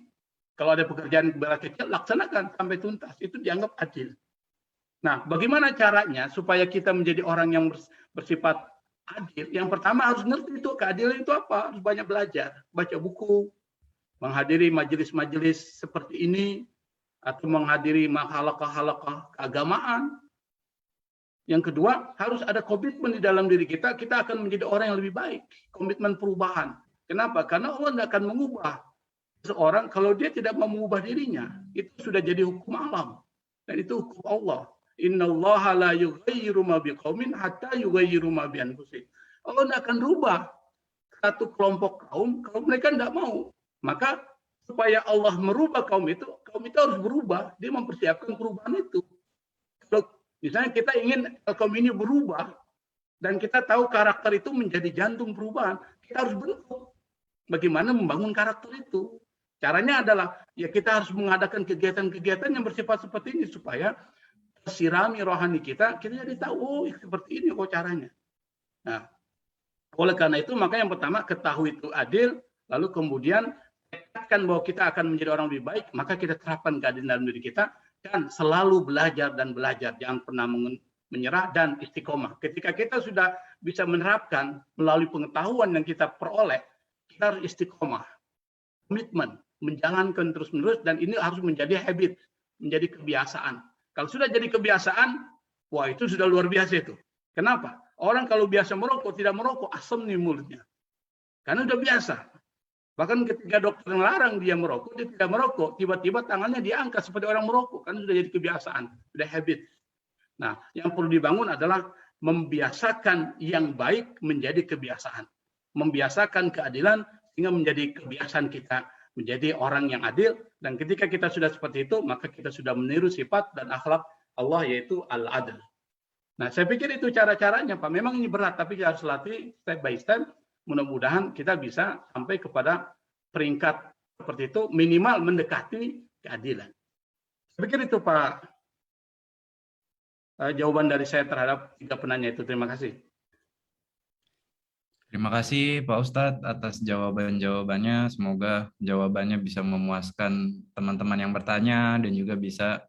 S12: Kalau ada pekerjaan berat kecil, laksanakan sampai tuntas. Itu dianggap adil. Nah, bagaimana caranya supaya kita menjadi orang yang bersifat adil? Yang pertama harus ngerti itu keadilan itu apa? Harus banyak belajar, baca buku, menghadiri majelis-majelis seperti ini, atau menghadiri halaqah-halaqah keagamaan. Yang kedua, harus ada komitmen di dalam diri kita, kita akan menjadi orang yang lebih baik. Komitmen perubahan. Kenapa? Karena Allah tidak akan mengubah seorang kalau dia tidak mau mengubah dirinya. Itu sudah jadi hukum alam. Dan itu hukum Allah. Innallaha la yughayyiru ma biqaumin hatta yughayyiru ma bi anfusihim. Allah tidak akan rubah satu kelompok kaum kalau mereka tidak mau. Maka supaya Allah merubah kaum itu harus berubah. Dia mempersiapkan perubahan itu. Kalau misalnya kita ingin kaum ini berubah dan kita tahu karakter itu menjadi jantung perubahan, kita harus bentuk bagaimana membangun karakter itu. Caranya adalah ya kita harus mengadakan kegiatan-kegiatan yang bersifat seperti ini supaya sirami rohani kita jadi tahu, oh seperti ini kok caranya. Nah, oleh karena itu maka yang pertama ketahui itu adil, lalu kemudian tekadkan bahwa kita akan menjadi orang lebih baik, maka kita terapkan keadilan dalam diri kita dan selalu belajar dan belajar, jangan pernah menyerah dan istiqomah. Ketika kita sudah bisa menerapkan melalui pengetahuan yang kita peroleh, kita harus istiqomah, komitmen, menjalankan terus-menerus, dan ini harus menjadi habit, menjadi kebiasaan. Kalau sudah jadi kebiasaan, wah itu sudah luar biasa itu. Kenapa? Orang kalau biasa merokok, tidak merokok, asam nih mulutnya. Karena sudah biasa. Bahkan ketika dokter melarang dia merokok, dia tidak merokok. Tiba-tiba tangannya diangkat seperti orang merokok. Karena sudah jadi kebiasaan, sudah habit. Nah, yang perlu dibangun adalah membiasakan yang baik menjadi kebiasaan. Membiasakan keadilan sehingga menjadi kebiasaan kita. Menjadi orang yang adil, dan ketika kita sudah seperti itu, maka kita sudah meniru sifat dan akhlak Allah, yaitu al-adl. Nah, saya pikir itu cara-caranya, Pak. Memang ini berat, tapi kita harus latih step by step. Mudah-mudahan kita bisa sampai kepada peringkat seperti itu, minimal mendekati keadilan. Saya pikir itu, Pak, jawaban dari saya terhadap 3 penanya itu. Terima kasih.
S1: Terima kasih Pak Ustadz atas jawaban-jawabannya. Semoga jawabannya bisa memuaskan teman-teman yang bertanya dan juga bisa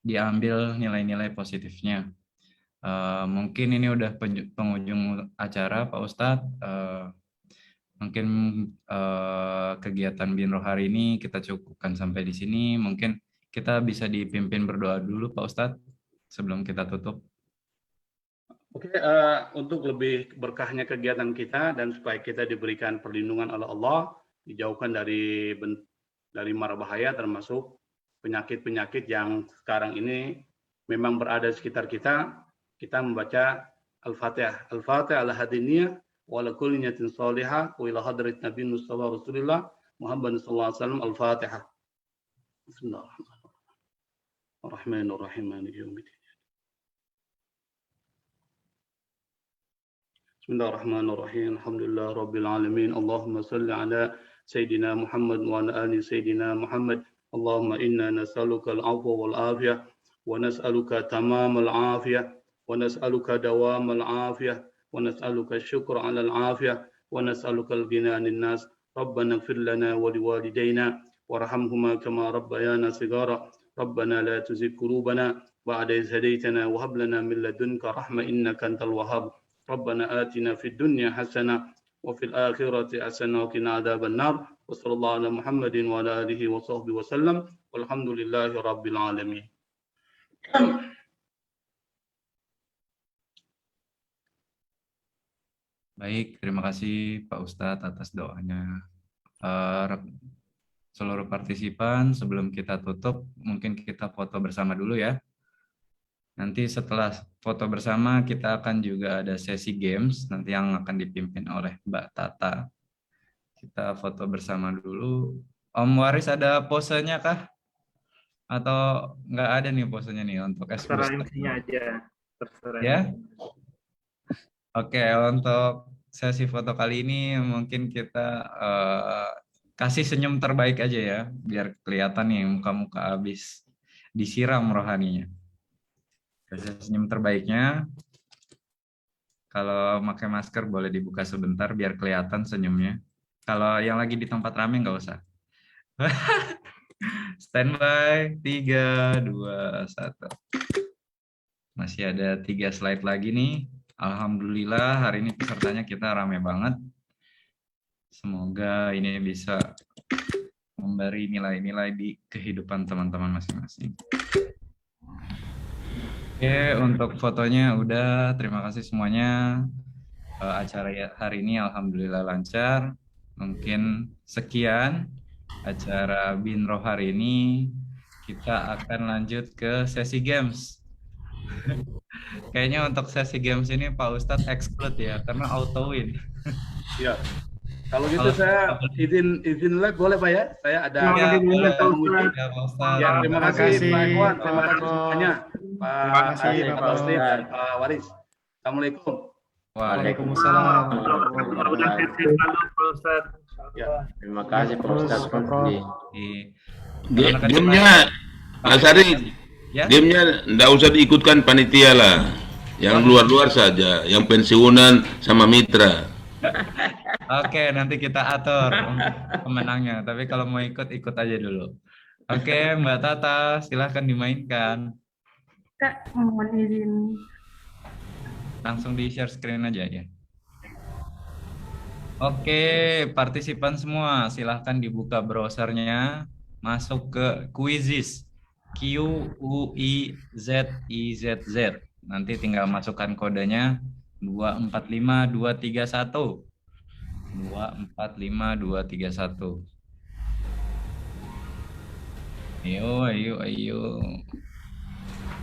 S1: diambil nilai-nilai positifnya. Mungkin ini udah penghujung acara Pak Ustadz. Mungkin kegiatan Binro hari ini kita cukupkan sampai di sini. Mungkin kita bisa dipimpin berdoa dulu Pak Ustadz sebelum kita tutup.
S12: Oke, untuk lebih berkahnya kegiatan kita dan supaya kita diberikan perlindungan oleh Allah, dijauhkan dari mara bahaya termasuk penyakit-penyakit yang sekarang ini memang berada di sekitar kita, kita membaca Al-Fatihah. Al-Fatihah ala hadiniyah wa ala kulli niyatin salihah wa ila hadrat Nabi Mustafa Rasulullah Muhammad sallallahu alaihi wasallam. Al-Fatihah. Bismillahirrahmanirrahim. Maliki yaumiddin. Bismillahirrahmanirrahim. Alhamdulillah rabbil alamin. Allahumma salli ala sayyidina Muhammad wa ala ali sayyidina Muhammad. Allahumma inna nas'aluka al-'afwa wal 'afiyah wa nas'aluka tamamal 'afiyah wa nas'aluka dawamal 'afiyah wa nas'aluka syukra 'ala al-'afiyah wa nas'aluka al-ghina 'anil nas. Rabbana ighfir lana wa liwalidayna warhamhuma kama rabbayana shighara. Rabbana la tuzigh qulubana ba'da idh hadaytana wa hab lana min ladunka rahmah innaka antal wahhab. ربنا آتنا في الدنيا حسنة وفي الآخرة حسنة وقنا عذاب النار وصلى الله على محمد وعلى آله وصحبه وسلم والحمد لله رب العالمين.
S1: Baik, terima kasih Pak Ustadz atas doanya. Seluruh partisipan, sebelum kita tutup, mungkin kita foto bersama dulu ya. Nanti setelah foto bersama kita akan juga ada sesi games nanti yang akan dipimpin oleh Mbak Tata. Kita foto bersama dulu. Om Waris ada posenya kah? Atau nggak ada nih posenya nih untuk
S10: Terserah
S1: eksklusif?
S10: MC-nya aja. Terserah.
S1: Ya? Oke, untuk sesi foto kali ini mungkin kita kasih senyum terbaik aja ya, biar kelihatan nih muka-muka habis disiram rohaninya. Kasih senyum terbaiknya. Kalau pakai masker boleh dibuka sebentar biar kelihatan senyumnya. Kalau yang lagi di tempat rame nggak usah. Standby, 3, 2, 1. Masih ada 3 slide lagi nih. Alhamdulillah hari ini pesertanya kita rame banget. Semoga ini bisa memberi nilai-nilai di kehidupan teman-teman masing-masing. Oke, untuk fotonya udah. Terima kasih semuanya. Acara hari ini alhamdulillah lancar. Mungkin sekian acara Binro hari ini. Kita akan lanjut ke sesi games. Kayaknya untuk sesi games ini Pak Ustadz exclude ya, karena auto win.
S12: Ya. Kalau gitu saya izin live boleh Pak ya? Saya ada ya, terima kasih Pak Iwan, terima kasih semuanya. Pak Rusli dan Pak Waris. Assalamualaikum.
S1: Waalaikumsalam.
S12: Ya.
S7: Terima kasih Pak Ustadz.
S2: Gamenya, Mas Ari, gamenya nggak usah diikutkan panitia lah. Yang luar-luar saja, yang pensiunan sama mitra.
S1: Oke, nanti kita atur untuk pemenangnya. Tapi kalau mau ikut aja dulu. Oke, Mbak Tata, silahkan dimainkan.
S15: Kak, mohon izin.
S1: Langsung di-share screen aja ya. Oke, partisipan semua, silahkan dibuka browsernya. Masuk ke Quizizz. QUIZIZZ. Nanti tinggal masukkan kodenya 245231. 245231. Ayo.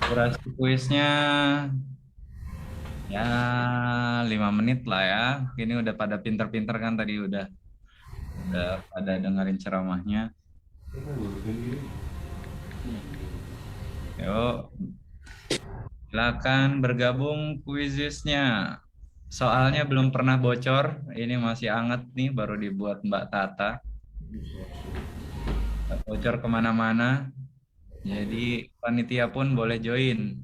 S1: Durasi kuisnya ya 5 menit lah ya. Ini udah pada pinter-pinter kan tadi udah pada dengerin ceramahnya. Yuk. Silakan bergabung Quizizz-nya. Soalnya belum pernah bocor, ini masih hangat nih, baru dibuat Mbak Tata. Bocor kemana-mana, jadi panitia pun boleh join.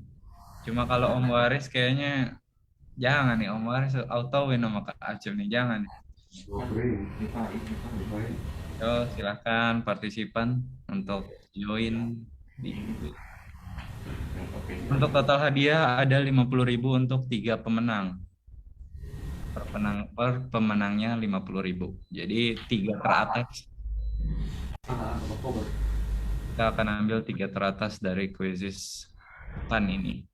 S1: Cuma kalau Om Waris kayaknya Jangan nih Om Aris auto win sama Kak Acep nih, jangan. Yo, silakan partisipan untuk join di Untuk total hadiah ada 50.000 untuk 3 pemenang. Per pemenangnya 50.000. Jadi 3 teratas. Kita akan ambil 3 teratas dari kuisis fun ini.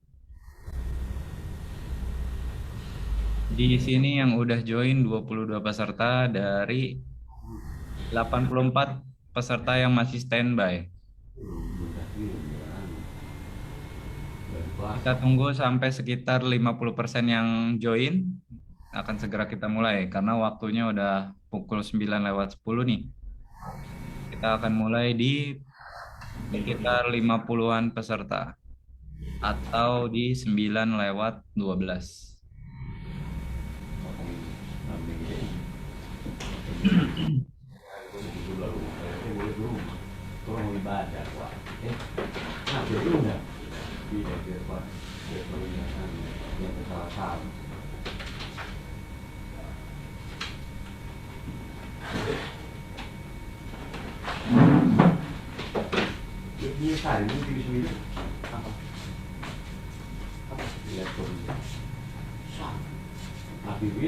S1: Di sini yang udah join 22 peserta dari 84 peserta yang masih standby. Kita tunggu sampai sekitar 50% yang join, akan segera kita mulai karena waktunya udah pukul 9:10 nih. Kita akan mulai di sekitar 50-an peserta atau di 9:12.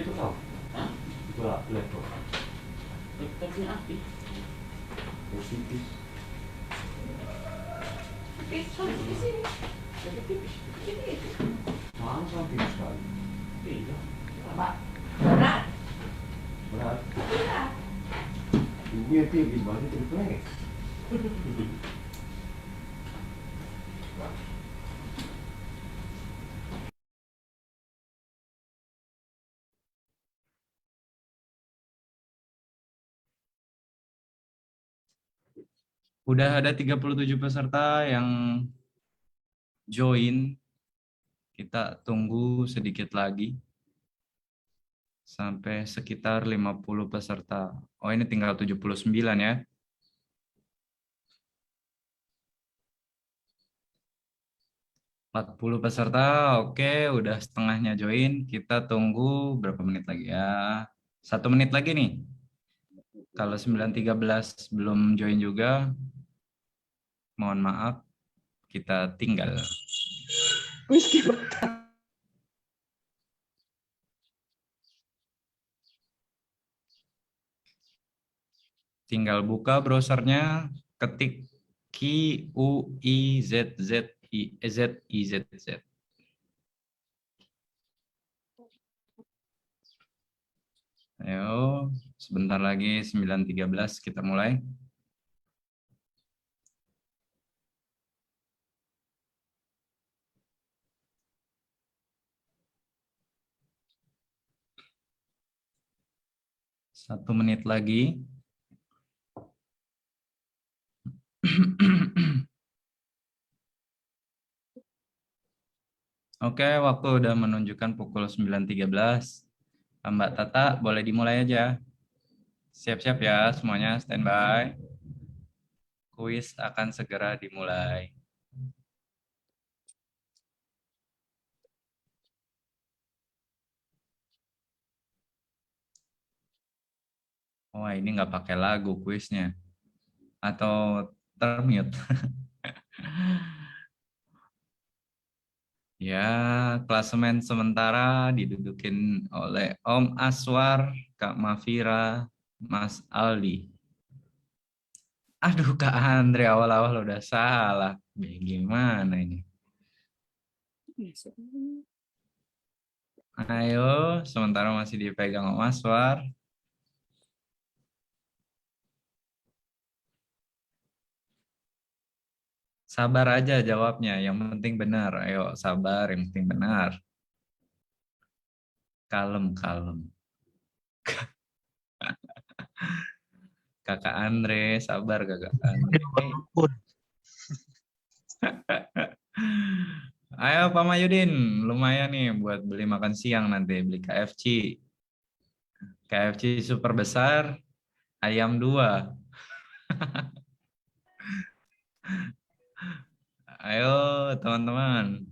S16: itu tau? Itu laptop. Laptopnya api. Tipis. Tipis di sini. Jadi tipis. Jadi itu. Masa tipis sekali. Iya. Berat. Berat. Berat. Ini tipis banget itu plek.
S1: Udah ada 37 peserta yang join. Kita tunggu sedikit lagi. Sampai sekitar 50 peserta. Oh, ini tinggal 79 ya. Puluh peserta, oke, udah setengahnya join. Kita tunggu berapa menit lagi ya? 1 menit lagi nih. Kalau 9:13 belum join juga, mohon maaf, kita tinggal. Tinggal buka browsernya, ketik QUIZZIZZ. Ayo, sebentar lagi 9:13 kita mulai. Satu menit lagi. Oke, waktu udah menunjukkan pukul 9:13. Mbak Tata, boleh dimulai aja. Siap-siap ya semuanya, standby. Kuis akan segera dimulai. Wah, ini nggak pakai lagu kuisnya. Atau termute. Ya, klasemen sementara didudukin oleh Om Aswar, Kak Mafira, Mas Aldi. Aduh, Kak Andre awal-awal udah salah. Gimana ini? Ayo, sementara masih dipegang Om Aswar. Sabar aja jawabnya, yang penting benar. Ayo, sabar, yang penting benar. Kalem. Kakak Andre, sabar Kakak Andre. Ayo Pak Mayudin, lumayan nih buat beli makan siang nanti, beli KFC. KFC super besar, ayam 2. Ayo teman-teman.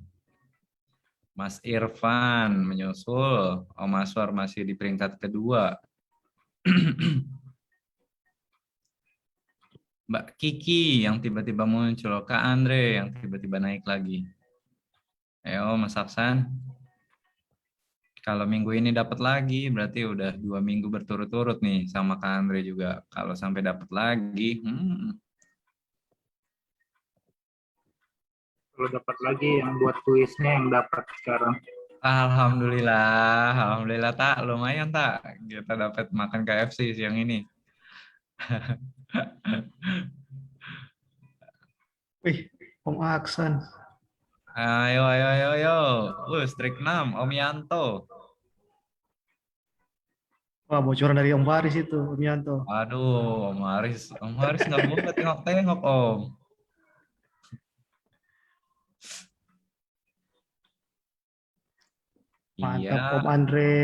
S1: Mas Irfan menyusul. Om Aswar masih di peringkat kedua. Mbak Kiki yang tiba-tiba muncul. Kak Andre yang tiba-tiba naik lagi. Ayo Mas Aksan. Kalau minggu ini dapat lagi, berarti udah 2 minggu berturut-turut nih sama Kak Andre juga. Kalau sampai dapat lagi,
S10: Kalau dapat lagi yang buat kuisnya yang dapat sekarang.
S1: Alhamdulillah tak, lumayan tak. Kita dapat makan KFC siang ini.
S5: Wih, Om Aksan.
S1: Ayo. Strik 6, Om Yanto.
S5: Wah, bocoran dari Om Faris itu, Om Yanto.
S1: Aduh, Om Haris nggak boleh tengok-tengok, Om.
S5: Mantap,
S1: Iya.
S5: Om Andre.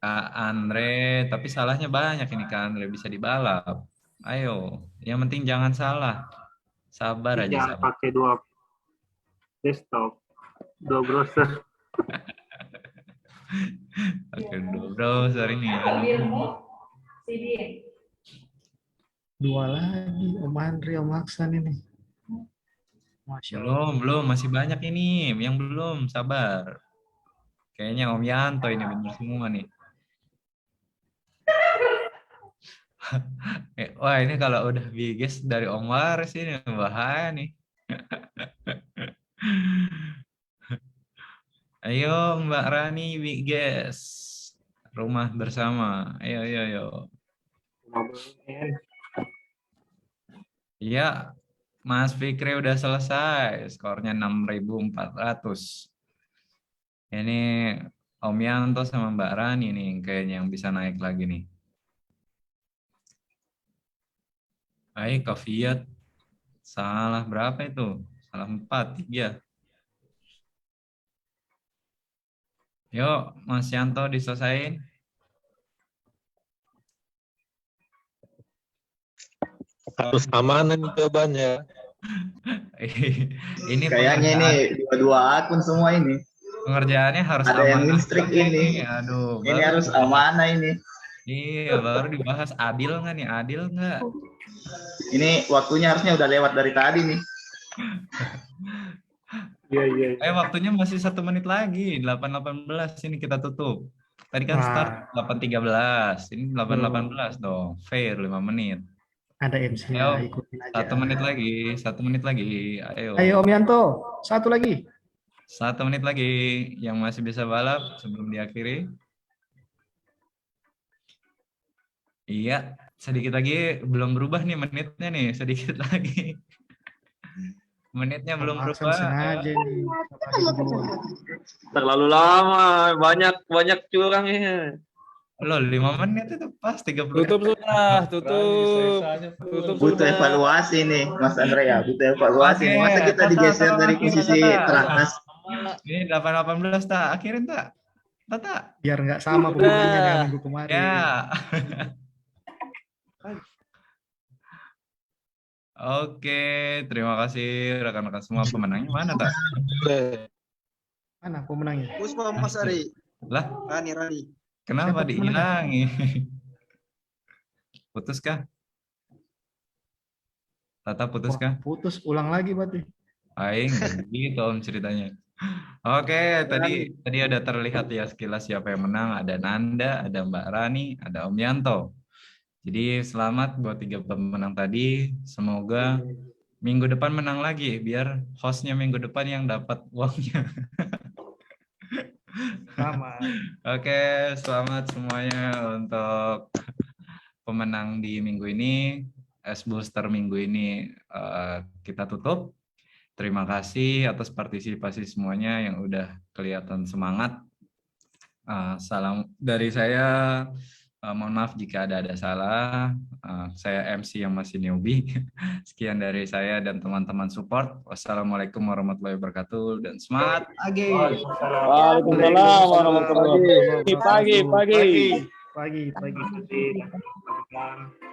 S1: Kak Andre, tapi salahnya banyak ini Kak Andre, bisa dibalap. Ayo, yang penting jangan salah. Sabar aja.
S10: Jangan pakai 2 desktop, 2 browser.
S1: Pakai 2 browser ini.
S5: Dua lagi, Om Andre, Om Aksan ini. Masya Allah.
S1: Belum, masih banyak ini yang belum, sabar. Kayaknya Om Yanto ini benar semua nih. Wah, ini kalau udah biges dari Om Waris ini bahaya nih. Ayo Mbak Rani biges. Rumah bersama. Ayo. Iya, Mas Fikri udah selesai. Skornya 6.400. Ini Om Yanto sama Mbak Rani nih kayaknya yang bisa naik lagi nih. Ayo Kafiat. Salah berapa itu? Salah 4, 3. Yuk, Mas Yanto diselesain.
S17: Harus aman nih jawabannya.
S1: Ini
S18: kayaknya ini dua akun semua ini.
S1: Pengerjaannya harus
S18: ada yang
S1: amanah
S18: listrik ini.
S1: Aduh,
S18: ini harus amanah ini.
S1: Iya, baru dibahas adil nggak nih? Adil nggak?
S18: Ini waktunya harusnya udah lewat dari tadi nih.
S10: Iya.
S1: Waktunya masih 1 menit lagi. 8.18 ini kita tutup. Tadi kan start 8.13. Ini 8.18 dong. Fair 5 menit.
S5: Ada MC-nya, ikutin aja.
S1: 1 menit lagi. 1 menit lagi. Ayo.
S5: Ayo Om Yanto, 1 lagi.
S1: 1 menit lagi. Yang masih bisa balap sebelum diakhiri. Iya, sedikit lagi belum berubah nih menitnya nih, sedikit lagi. Menitnya belum berubah.
S17: Terlalu lama, banyak curangnya.
S1: Loh, 5 menit itu pas 30.
S17: Tutup sudah, tutup.
S18: Butuh evaluasi nih, Mas Andrea. Butuh evaluasi. Masa kita digeser dari posisi teratas?
S1: Ini 8.18 tak, akhirin tak? Tak.
S5: Biar nggak sama pembukuannya dengan minggu kemarin.
S1: Ya. Oke, terima kasih rekan-rekan semua. Pemenangnya mana tak?
S5: Mana pemenangnya?
S8: Puspa Mas Ari.
S1: Lah?
S8: Rani.
S1: Kenapa dihilangi? Putus kah? Tata putus kah?
S5: Putus, ulang lagi berarti.
S1: Aing, gitu Om ceritanya. Oke, tadi ada terlihat ya sekilas siapa yang menang. Ada Nanda, ada Mbak Rani, ada Om Yanto. Jadi selamat buat 3 pemenang tadi. Semoga minggu depan menang lagi, biar hostnya minggu depan yang dapat uangnya.
S5: Sama.
S1: Oke, selamat semuanya untuk pemenang di minggu ini. S-Booster minggu ini kita tutup. Terima kasih atas partisipasi semuanya yang udah kelihatan semangat. Salam dari saya. Mohon maaf jika ada salah. Saya MC yang masih newbie. Sekian dari saya dan teman-teman support. Wassalamualaikum warahmatullahi wabarakatuh dan semangat pagi.
S17: Waalaikumsalam warahmatullahi wabarakatuh. Pagi.
S5: Pagi.